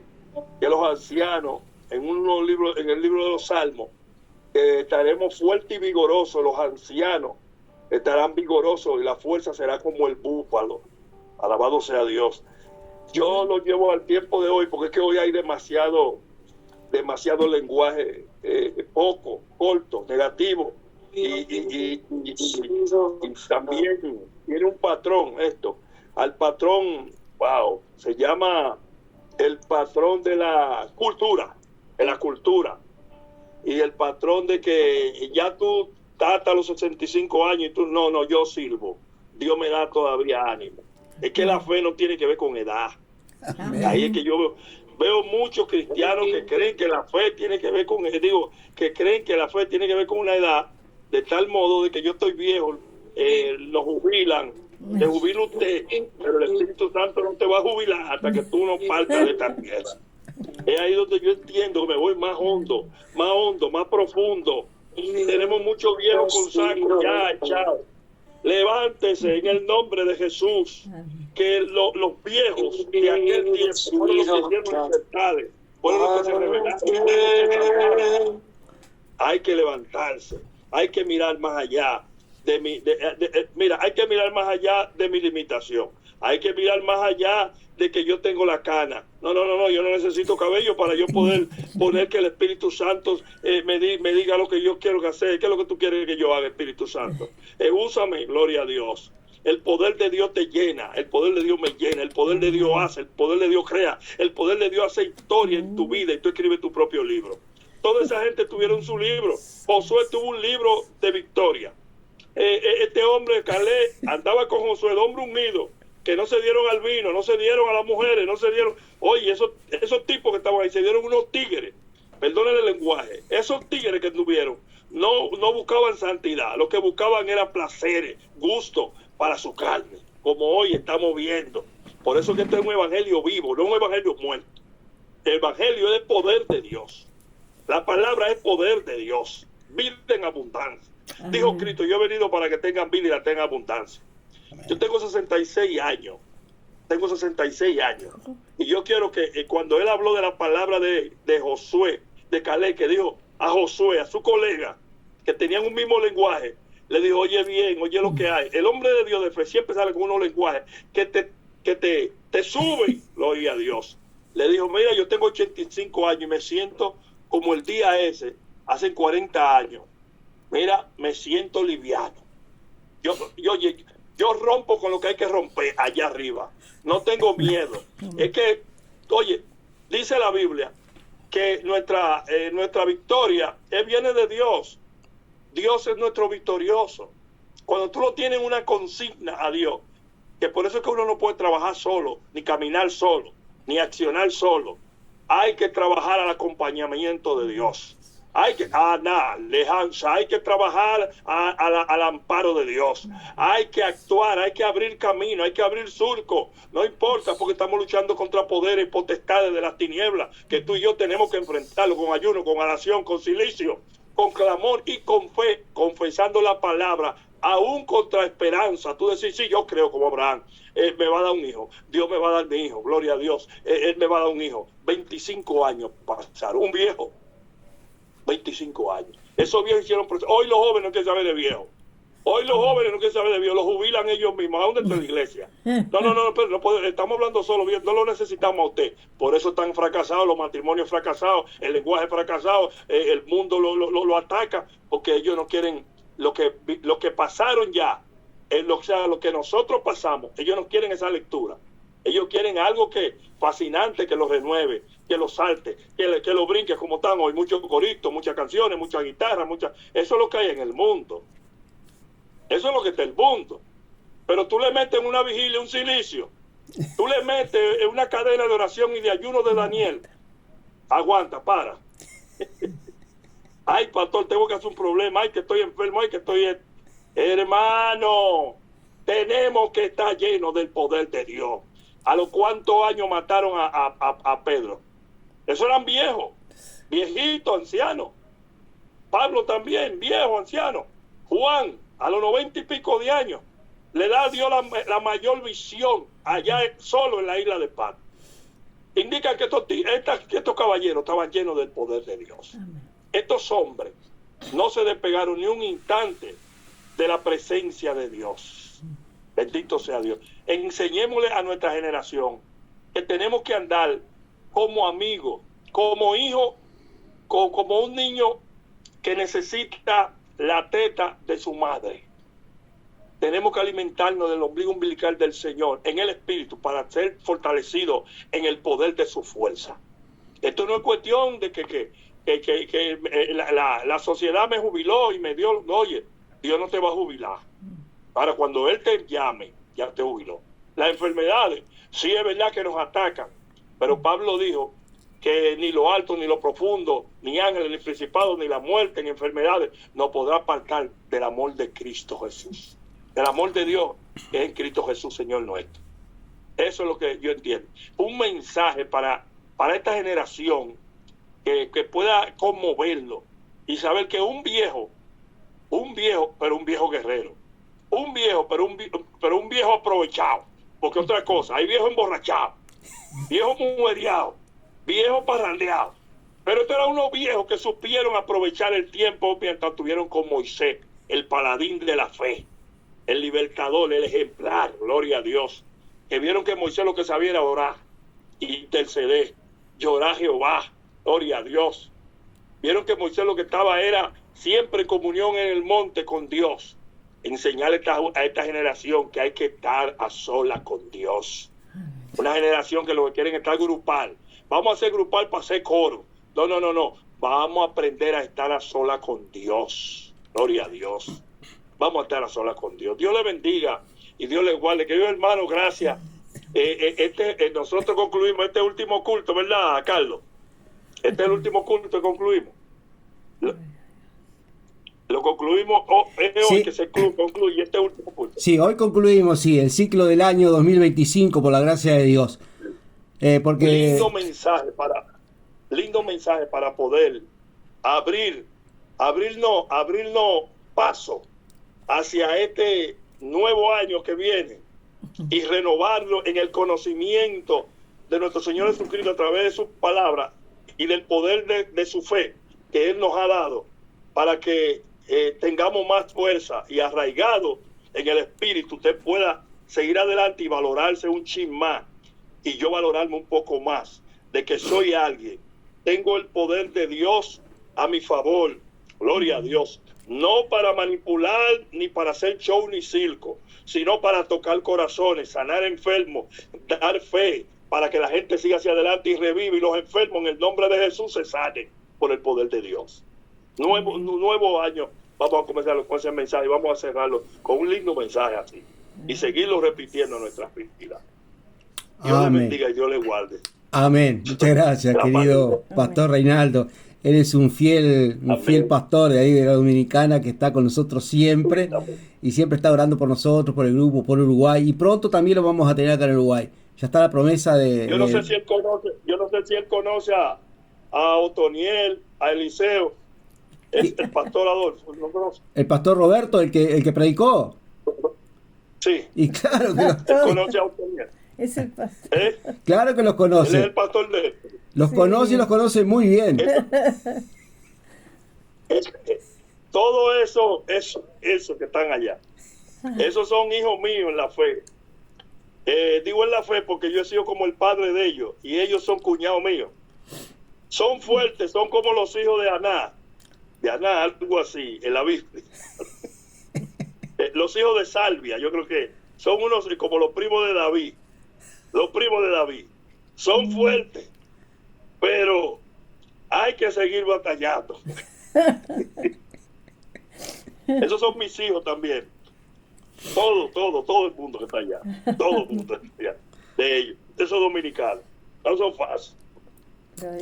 Speaker 4: los ancianos, en el libro de los Salmos, estaremos fuertes y vigorosos. Los ancianos estarán vigorosos y la fuerza será como el búfalo. Alabado sea Dios. Yo lo llevo al tiempo de hoy porque es que hoy hay demasiado lenguaje poco, corto, negativo. Y también tiene un patrón esto. Al patrón, wow, se llama el patrón de la cultura, y el patrón de que ya tú estás hasta los 65 años y tú, no, yo sirvo, Dios me da todavía ánimo. Es que la fe no tiene que ver con edad. Ahí es que yo veo muchos cristianos que creen que la fe tiene que ver con, que creen que la fe tiene que ver con una edad, de tal modo de que yo estoy viejo, lo jubilan, te jubila usted, pero el Espíritu Santo no te va a jubilar hasta que tú no partas de esta tierra. Es ahí donde yo entiendo que me voy más hondo, más profundo. Tenemos muchos viejos con saco ya echados. Levántese en el nombre de Jesús, que los viejos de aquel tiempo fueron los que hicieron libertades, fueron los que se rebelaron. Hay que levantarse, hay que mirar más allá hay que mirar más allá de mi limitación, hay que mirar más allá de que yo tengo la cana. No, yo no necesito cabello para yo poder poner que el Espíritu Santo me diga lo que yo quiero hacer. ¿Qué es lo que tú quieres que yo haga, Espíritu Santo? Úsame, gloria a Dios. El poder de Dios te llena, el poder de Dios me llena, el poder de Dios hace, el poder de Dios crea, el poder de Dios hace historia en tu vida y tú escribes tu propio libro. Toda esa gente tuvieron su libro. Josué tuvo un libro de victoria. Este hombre, Caleb, andaba con Josué, el hombre unido, que no se dieron al vino, no se dieron a las mujeres, no se dieron... Oye, esos tipos que estaban ahí, se dieron unos tigres, perdonen el lenguaje, esos tigres que tuvieron, no buscaban santidad, lo que buscaban era placeres, gusto para su carne, como hoy estamos viendo. Por eso que este es un evangelio vivo, no un evangelio muerto. El evangelio es el poder de Dios. La palabra es poder de Dios, vida en abundancia. Dijo Cristo, yo he venido para que tengan vida y la tengan abundancia. Yo tengo 66 años. Y yo quiero que cuando él habló de la palabra de Josué, de Caleb, que dijo a Josué, a su colega, que tenían un mismo lenguaje, le dijo, oye bien, oye lo que hay. El hombre de Dios de fe siempre sale con unos lenguajes que te suben, gloria a Dios. Le dijo, mira, yo tengo 85 años y me siento como el día ese, hace 40 años. Mira, me siento liviano. Yo rompo con lo que hay que romper allá arriba. No tengo miedo. Es que, oye, dice la Biblia que nuestra victoria viene de Dios. Dios es nuestro victorioso. Cuando tú lo tienes una consigna a Dios, que por eso es que uno no puede trabajar solo, ni caminar solo, ni accionar solo. Hay que trabajar al acompañamiento de Dios. Hay que hay que trabajar al amparo de Dios. Hay que actuar, hay que abrir camino, hay que abrir surco. No importa, porque estamos luchando contra poderes y potestades de las tinieblas, que tú y yo tenemos que enfrentarlo con ayuno, con oración, con silicio, con clamor y con fe, confesando la palabra, aún contra esperanza. Tú decís, sí, yo creo como Abraham. Me va a dar un hijo, Dios me va a dar mi hijo, gloria a Dios. Él me va a dar un hijo. 25 años pasaron, un viejo. 25 años. Esos viejos hicieron proceso. Hoy los jóvenes no quieren saber de viejos. Los jubilan ellos mismos. ¿A dónde está la iglesia? No, pero no puede, estamos hablando solo bien, no lo necesitamos a usted. Por eso están fracasados, los matrimonios fracasados, el lenguaje fracasado, el mundo lo ataca, porque ellos no quieren lo que pasaron ya, lo que nosotros pasamos. Ellos no quieren esa lectura. Ellos quieren algo fascinante, que lo renueve, que lo salte, que lo brinque como están hoy. Muchos coritos, muchas canciones, muchas guitarras, eso es lo que hay en el mundo. Eso es lo que está el mundo. Pero tú le metes en una vigilia un silicio. Tú le metes en una cadena de oración y de ayuno de Daniel. Aguanta, para. Ay, pastor, tengo que hacer un problema. Ay, que estoy enfermo. Ay, que estoy... Hermano, tenemos que estar llenos del poder de Dios. ¿A los cuántos años mataron a Pedro? Esos eran viejos, viejitos, ancianos. Pablo también, viejo, anciano. Juan, a los 90 y pico de años, le da a Dios la mayor visión allá solo en la isla de Patmos. Indica que estos caballeros estaban llenos del poder de Dios. Estos hombres no se despegaron ni un instante de la presencia de Dios. Bendito sea Dios. Enseñémosle a nuestra generación que tenemos que andar como amigos, como hijos, como un niño que necesita la teta de su madre. Tenemos que alimentarnos del ombligo umbilical del Señor en el Espíritu para ser fortalecidos en el poder de su fuerza. Esto no es cuestión de que la sociedad me jubiló y me dio. Oye, Dios no te va a jubilar. Ahora, cuando Él te llame, ya te jubiló. Las enfermedades, sí es verdad que nos atacan, pero Pablo dijo que ni lo alto, ni lo profundo, ni ángeles, ni principados, ni la muerte, ni enfermedades, nos podrá apartar del amor de Cristo Jesús. Del amor de Dios que es en Cristo Jesús, Señor nuestro. Eso es lo que yo entiendo. Un mensaje para esta generación que pueda conmoverlo y saber que un viejo, pero un viejo guerrero. Un viejo, pero un viejo aprovechado. Porque otra cosa, hay viejos emborrachados, viejos mujeriados, viejos parrandeados. Pero estos eran unos viejos que supieron aprovechar el tiempo mientras estuvieron con Moisés, el paladín de la fe, el libertador, el ejemplar, gloria a Dios. Que vieron que Moisés lo que sabía era orar, interceder, llorar a Jehová, gloria a Dios. Vieron que Moisés lo que estaba era siempre en comunión en el monte con Dios. Enseñarle a esta generación que hay que estar a solas con Dios. Una generación que lo que quieren es estar grupal. Vamos a hacer grupal para hacer coro. No. Vamos a aprender a estar a solas con Dios. Gloria a Dios. Vamos a estar a solas con Dios. Dios le bendiga y Dios le guarde. Queridos hermanos, gracias. Nosotros concluimos este último culto, ¿verdad, Carlos? Este es el último culto que concluimos. Lo concluimos hoy
Speaker 2: Sí.
Speaker 4: que se concluye este último culto.
Speaker 2: Sí, hoy concluimos, el ciclo del año 2025 por la gracia de Dios. Porque
Speaker 4: lindo mensaje para poder abrirnos paso hacia este nuevo año que viene y renovarlo en el conocimiento de nuestro Señor Jesucristo a través de su palabra y del poder de su fe que Él nos ha dado para que tengamos más fuerza y arraigado en el espíritu, usted pueda seguir adelante y valorarse un chin más y yo valorarme un poco más de que soy alguien, tengo el poder de Dios a mi favor, gloria a Dios, no para manipular ni para hacer show ni circo, sino para tocar corazones, sanar enfermos, dar fe para que la gente siga hacia adelante y revive y los enfermos en el nombre de Jesús se sanen por el poder de Dios. Nuevo año, vamos a comenzar con ese mensaje y vamos a cerrarlo con un lindo mensaje así y seguirlo repitiendo en nuestras vidas. Dios le bendiga y Dios le guarde.
Speaker 2: Amén. Muchas gracias, querido Pastor Reinaldo. Eres un fiel pastor de ahí de la Dominicana que está con nosotros siempre y siempre está orando por nosotros, por el grupo, por Uruguay y pronto también lo vamos a tener acá en Uruguay. Ya está la promesa de...
Speaker 4: Yo no sé si él conoce a Otoniel, a Eliseo. Es el pastor Adolfo, ¿no conoce?
Speaker 2: El pastor Roberto, el que predicó.
Speaker 4: Sí.
Speaker 2: Y claro que
Speaker 4: él conoce a Otoniel.
Speaker 3: Es el pastor.
Speaker 2: Claro que los conoce.
Speaker 4: Él es el pastor de él.
Speaker 2: Los conoce y los conoce muy bien.
Speaker 4: Todo eso que están allá. Esos son hijos míos en la fe. Digo en la fe porque yo he sido como el padre de ellos y ellos son cuñados míos. Son fuertes, son como los hijos de Aná, algo así, en la Biblia. Los hijos de Salvia, yo creo que son unos como los primos de David. Los primos de David son fuertes, pero hay que seguir batallando. Esos son mis hijos también. Todo el mundo que está allá. Todo el mundo de ellos. Esos dominicanos. No son fáciles.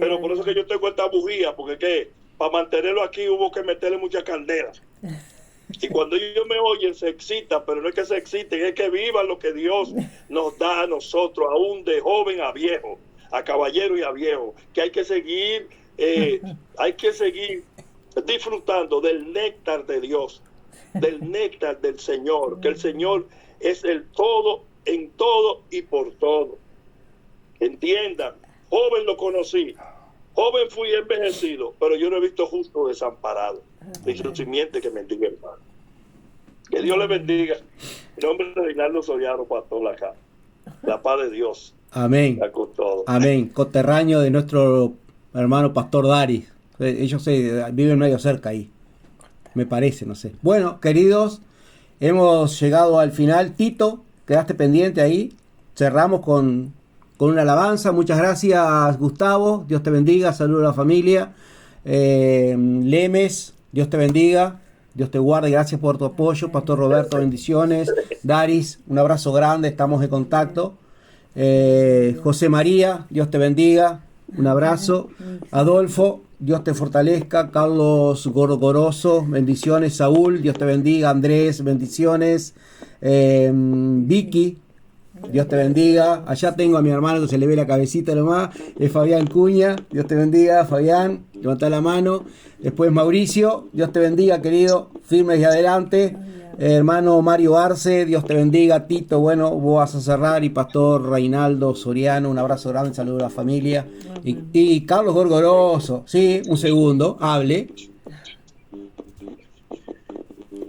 Speaker 4: Pero por eso que yo tengo esta bujía, porque que para mantenerlo aquí hubo que meterle mucha candela. Y cuando ellos me oyen se excitan, pero no es que se exciten, es que vivan lo que Dios nos da a nosotros, aún de joven a viejo, a caballero y a viejo, que hay que seguir disfrutando del néctar de Dios, del néctar del Señor, que el Señor es el todo, en todo y por todo. Entiendan, joven lo conocí, joven fui envejecido, pero yo no he visto justo desamparado, ni su simiente que mendigue el pan. Que Dios le bendiga. En nombre de Reinaldo Soriano, pastor acá. La paz de Dios.
Speaker 2: Amén.
Speaker 4: Está con todo.
Speaker 2: Amén. Coterráneo de nuestro hermano pastor Daris. Ellos viven medio cerca ahí. Me parece, no sé. Bueno, queridos, hemos llegado al final. Tito, quedaste pendiente ahí. Cerramos con una alabanza. Muchas gracias, Gustavo. Dios te bendiga. Saludos a la familia. Lemes, Dios te bendiga. Dios te guarde. Gracias por tu apoyo. Pastor Roberto, bendiciones. Daris, un abrazo grande. Estamos en contacto. José María, Dios te bendiga. Un abrazo. Adolfo, Dios te fortalezca. Carlos Gorgoroso, bendiciones. Saúl, Dios te bendiga. Andrés, bendiciones. Vicky, Dios te bendiga. Allá tengo a mi hermano que se le ve la cabecita nomás. Es Fabián Cuña. Dios te bendiga, Fabián. Levanta la mano. Después Mauricio. Dios te bendiga, querido. Firmes y adelante. Hermano Mario Arce. Dios te bendiga. Tito, bueno, vos vas a cerrar. Y Pastor Reinaldo Soriano. Un abrazo grande. Saludo a la familia. Y Carlos Gorgoroso. Sí, un segundo. Hable.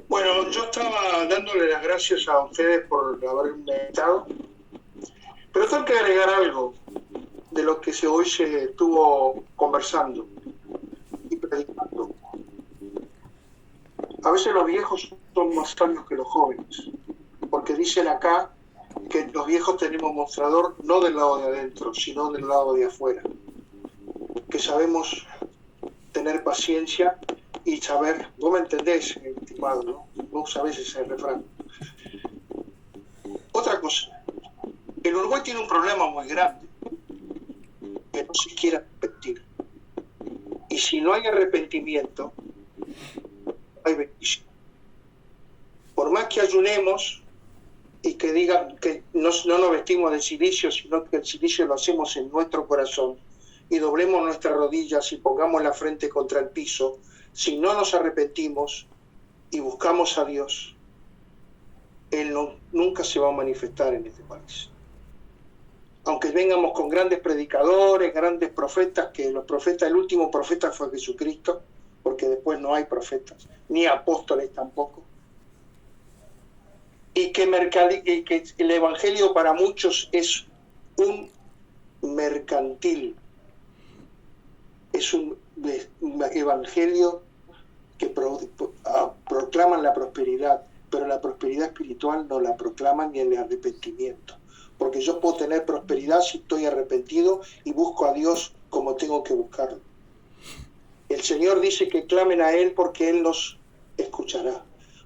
Speaker 5: Bueno, yo estaba dándole las gracias a ustedes por haberme invitado, pero tengo que agregar algo de lo que hoy se estuvo conversando y predicando. A veces los viejos son más sabios que los jóvenes, porque dicen acá que los viejos tenemos mostrador no del lado de adentro, sino del lado de afuera, que sabemos tener paciencia y saber, vos me entendés, estimado, ¿no? Vos sabés ese refrán. Otra cosa, el Uruguay tiene un problema muy grande, que no se quiere arrepentir. Y si no hay arrepentimiento, no hay bendición. Por más que ayunemos y que digan que no nos vestimos de cilicio, sino que el cilicio lo hacemos en nuestro corazón, y doblemos nuestras rodillas y pongamos la frente contra el piso, si no nos arrepentimos y buscamos a Dios, Él nunca se va a manifestar en este país. Aunque vengamos con grandes predicadores, grandes profetas, que los profetas, el último profeta fue Jesucristo, porque después no hay profetas, ni apóstoles tampoco. Y que el evangelio para muchos es un mercantil, es un evangelio que proclaman la prosperidad, pero la prosperidad espiritual no la proclaman ni el arrepentimiento. Porque yo puedo tener prosperidad si estoy arrepentido y busco a Dios como tengo que buscarlo. El Señor dice que clamen a Él porque Él los escuchará.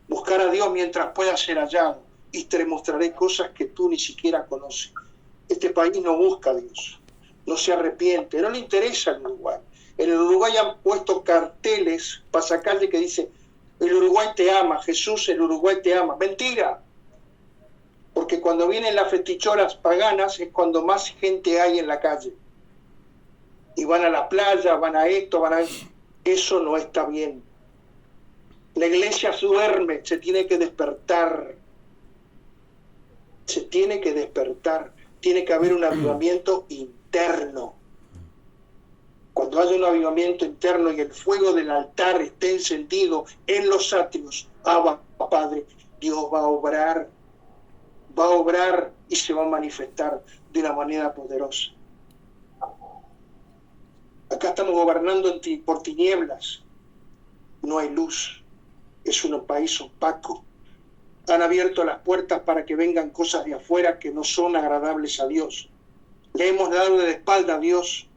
Speaker 5: Buscar a Dios mientras pueda ser hallado y te mostraré cosas que tú ni siquiera conoces. Este país no busca a Dios, no se arrepiente, no le interesa el Uruguay. En el Uruguay han puesto carteles, pasacalle, que dice: el Uruguay te ama, Jesús, el Uruguay te ama. Mentira, porque cuando vienen las festicholas paganas es cuando más gente hay en la calle. Y van a la playa, van a esto, van a... Eso no está bien. La iglesia duerme, se tiene que despertar. Se tiene que despertar. Tiene que haber un avivamiento interno. Cuando haya un avivamiento interno y el fuego del altar esté encendido en los atrios, Abba, Padre, Dios va a obrar y se va a manifestar de una manera poderosa. Acá estamos gobernando por tinieblas, no hay luz, es un país opaco. Han abierto las puertas para que vengan cosas de afuera que no son agradables a Dios. Le hemos dado de espalda a Dios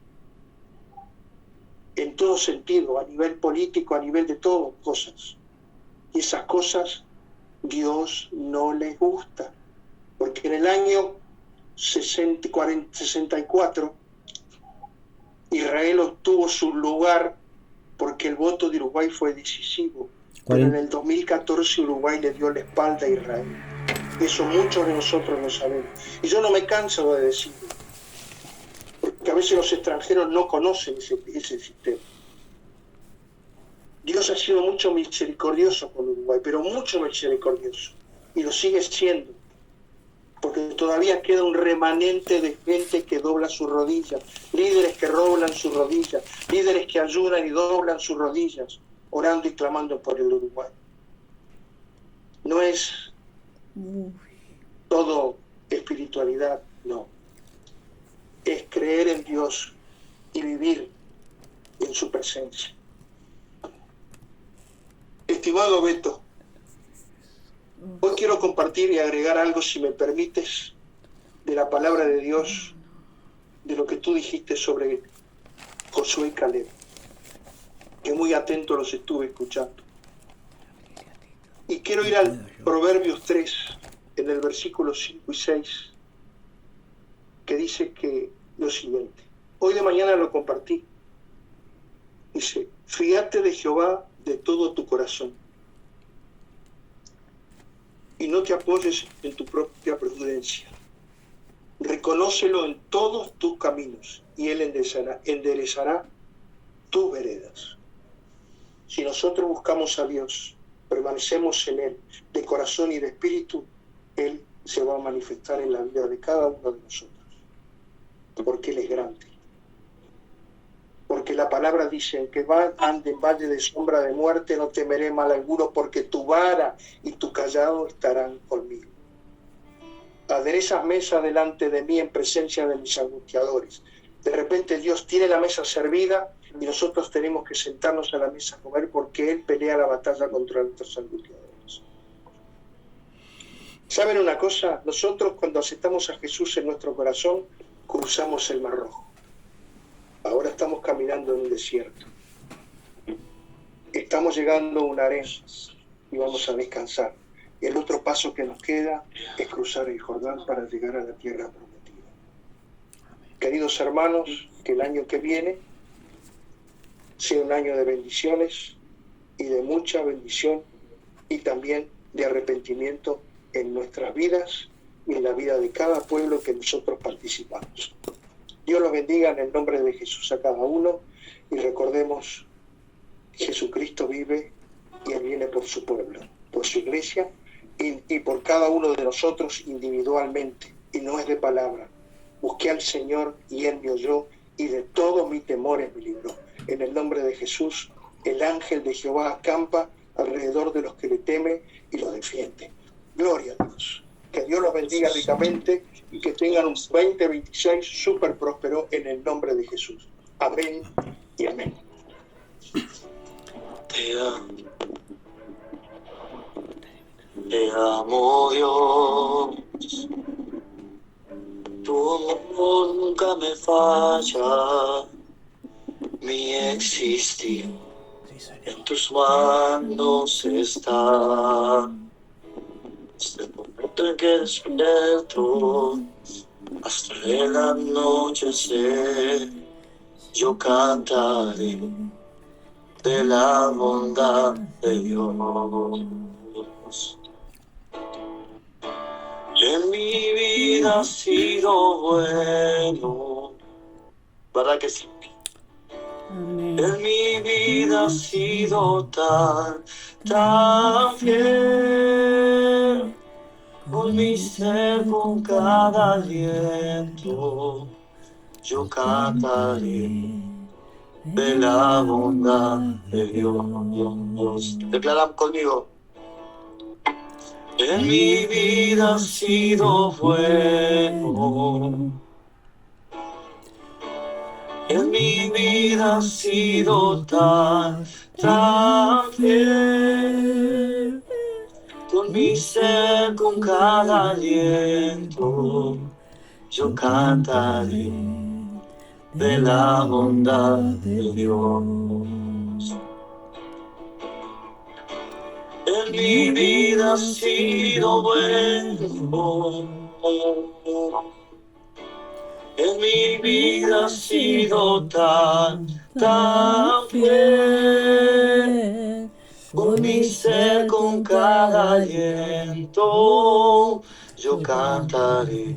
Speaker 5: en todo sentido, a nivel político, a nivel de todo, cosas. Y esas cosas Dios no les gusta, porque en el año 64 Israel obtuvo su lugar porque el voto de Uruguay fue decisivo, pero en el 2014 Uruguay le dio la espalda a Israel. Eso muchos de nosotros lo sabemos. Y yo no me canso de decirlo, porque a veces los extranjeros no conocen ese sistema. Dios ha sido mucho misericordioso con Uruguay, pero mucho misericordioso, y lo sigue siendo, porque todavía queda un remanente de gente que dobla sus rodillas, líderes que doblan sus rodillas, líderes que ayudan y doblan sus rodillas, orando y clamando por el Uruguay. no es todo espiritualidad, no. Es creer en Dios y vivir en su presencia. Estimado Beto, hoy quiero compartir y agregar algo, si me permites, de la palabra de Dios, de lo que tú dijiste sobre Josué y Caleb, que muy atento los estuve escuchando. Y quiero ir al Proverbios 3, en el versículo 5 y 6, que dice que lo siguiente. Hoy de mañana lo compartí. Dice, fíate de Jehová de todo tu corazón y no te apoyes en tu propia prudencia. Reconócelo en todos tus caminos y Él enderezará tus veredas. Si nosotros buscamos a Dios, permanecemos en Él, de corazón y de espíritu, Él se va a manifestar en la vida de cada uno de nosotros, porque Él es grande. Porque la palabra dice, que ande en valle de sombra de muerte, no temeré mal alguno, porque tu vara y tu callado estarán conmigo. Aderezas mesa delante de mí en presencia de mis angustiadores. De repente Dios tiene la mesa servida y nosotros tenemos que sentarnos a la mesa a comer, porque Él pelea la batalla contra nuestros angustiadores. ¿Saben una cosa? Nosotros, cuando aceptamos a Jesús en nuestro corazón, cruzamos el Mar Rojo. Ahora estamos caminando en un desierto. Estamos llegando a una arena y vamos a descansar. Y el otro paso que nos queda es cruzar el Jordán para llegar a la tierra prometida. Queridos hermanos, que el año que viene sea un año de bendiciones y de mucha bendición y también de arrepentimiento en nuestras vidas y en la vida de cada pueblo que nosotros participamos. Dios los bendiga en el nombre de Jesús a cada uno y recordemos, Jesucristo vive y Él viene por su pueblo, por su iglesia y por cada uno de nosotros individualmente, y no es de palabra. Busqué al Señor y Él me oyó y de todos mis temores me libró. En el nombre de Jesús, el ángel de Jehová acampa alrededor de los que le temen y los defiende. Gloria a Dios. Que Dios los bendiga ricamente y que tengan un 2026 súper próspero en el nombre de Jesús. Amén y amén.
Speaker 6: Te amo Dios, tu amor nunca me falla, mi existir en tus manos está. Desde el momento en que despierto hasta el anochecer, yo cantaré de la bondad de Dios. En mi vida ha sido bueno, ¿verdad que sí?
Speaker 3: Amén.
Speaker 6: En mi vida ha sido tan fiel, con mi ser, con cada aliento, yo cantaré de la bondad de Dios. Declaran conmigo. En mi vida ha sido bueno, en mi vida ha sido tan fiel, con mi ser, con cada aliento, yo cantaré de la bondad de Dios. En mi vida ha sido bueno, en mi vida ha sido tan fiel, con mi ser, con cada aliento, yo cantaré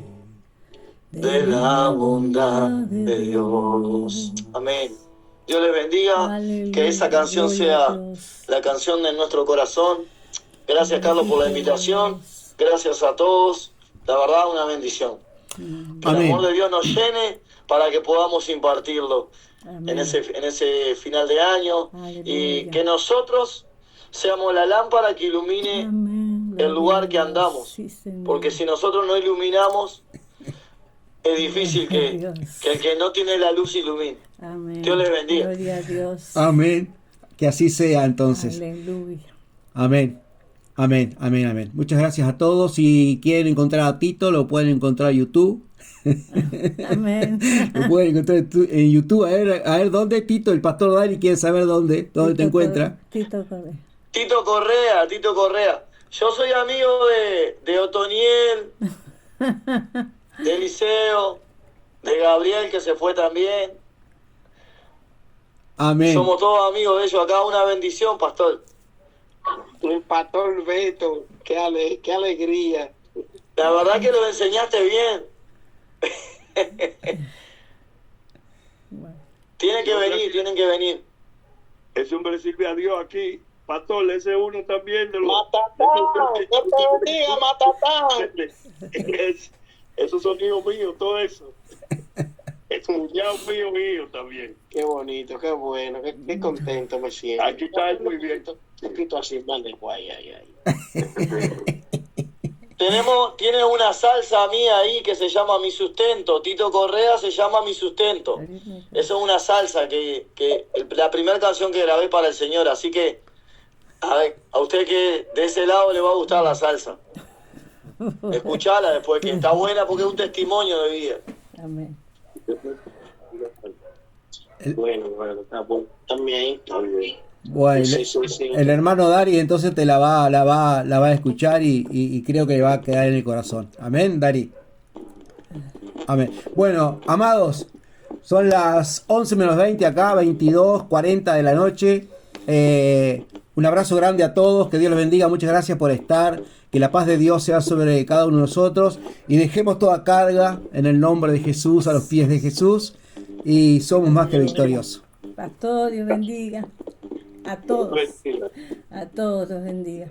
Speaker 6: de la bondad de Dios. Amén. Dios les bendiga.
Speaker 3: Aleluya.
Speaker 6: Que esa canción
Speaker 3: Gloria a
Speaker 6: sea
Speaker 3: Dios.
Speaker 6: la canción de nuestro corazón. Gracias, Carlos, por la invitación. Gracias a todos. La verdad, una bendición. Que el
Speaker 2: Amén.
Speaker 6: amor de Dios nos llene para que podamos impartirlo
Speaker 3: Amén.
Speaker 6: en ese final de año. Y
Speaker 3: Aleluya.
Speaker 6: que nosotros seamos la lámpara que ilumine
Speaker 3: Amén.
Speaker 6: el lugar que andamos.
Speaker 3: Sí, Señor.
Speaker 6: Porque si nosotros no iluminamos, es difícil que
Speaker 3: Dios.
Speaker 6: el que no tiene la luz ilumine.
Speaker 3: Amén.
Speaker 6: Dios les bendiga.
Speaker 3: Gloria a Dios.
Speaker 2: Amén. Que así sea entonces.
Speaker 3: Aleluya.
Speaker 2: Amén. Amén, amén, amén. Muchas gracias a todos. Si quieren encontrar a Tito, lo pueden encontrar en YouTube.
Speaker 3: Amén.
Speaker 2: Lo pueden encontrar en YouTube. A ver dónde, Tito, el pastor Dani quiere saber dónde te encuentra.
Speaker 3: Tito Correa.
Speaker 6: Tito Correa. Yo soy amigo de Otoniel, de Eliseo, de Gabriel, que se fue también.
Speaker 2: Amén.
Speaker 6: Somos todos amigos de ellos acá. Una bendición, pastor.
Speaker 5: El pastor Beto, qué alegría.
Speaker 6: La verdad que lo enseñaste bien.
Speaker 3: Bueno,
Speaker 6: Tienen que venir.
Speaker 4: Ese hombre sirve a Dios aquí. Pastor, ese es uno también de los...
Speaker 5: Matatán, Dios te bendiga, Matatán.
Speaker 4: Esos son hijos míos, todo eso. Es un mío también.
Speaker 5: Qué bonito, qué bueno, qué contento me siento.
Speaker 4: Aquí está él muy bien.
Speaker 5: Un poquito así, mal de guay, ay.
Speaker 6: Tiene una salsa mía ahí que se llama Mi Sustento. Tito Correa se llama Mi Sustento. Esa es una salsa que la primera canción que grabé para el Señor. Así que a usted que de ese lado le va a gustar la salsa. Escuchala después, que está buena porque es un testimonio de vida.
Speaker 3: amén.
Speaker 5: Bueno, está bueno. También.
Speaker 2: Bueno,
Speaker 5: Sí.
Speaker 2: el hermano Dari entonces te la va a escuchar y creo que le va a quedar en el corazón. Amén, Dari. Amén. Bueno, amados, son las 11 menos 20 acá, 22:40 de la noche. Un abrazo grande a todos, que Dios los bendiga, muchas gracias por estar, que la paz de Dios sea sobre cada uno de nosotros y dejemos toda carga en el nombre de Jesús, a los pies de Jesús, y somos más que victoriosos.
Speaker 3: Pastor, Dios bendiga. A todos los bendiga.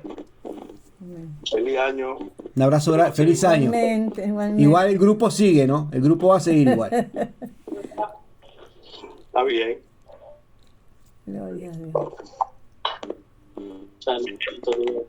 Speaker 3: Amén.
Speaker 4: Feliz año.
Speaker 2: Un abrazo grande, feliz año.
Speaker 3: Igualmente.
Speaker 2: Igual el grupo sigue, ¿no? El grupo va a seguir igual.
Speaker 4: Está bien.
Speaker 3: Gloria a Dios.
Speaker 5: Santo Dios.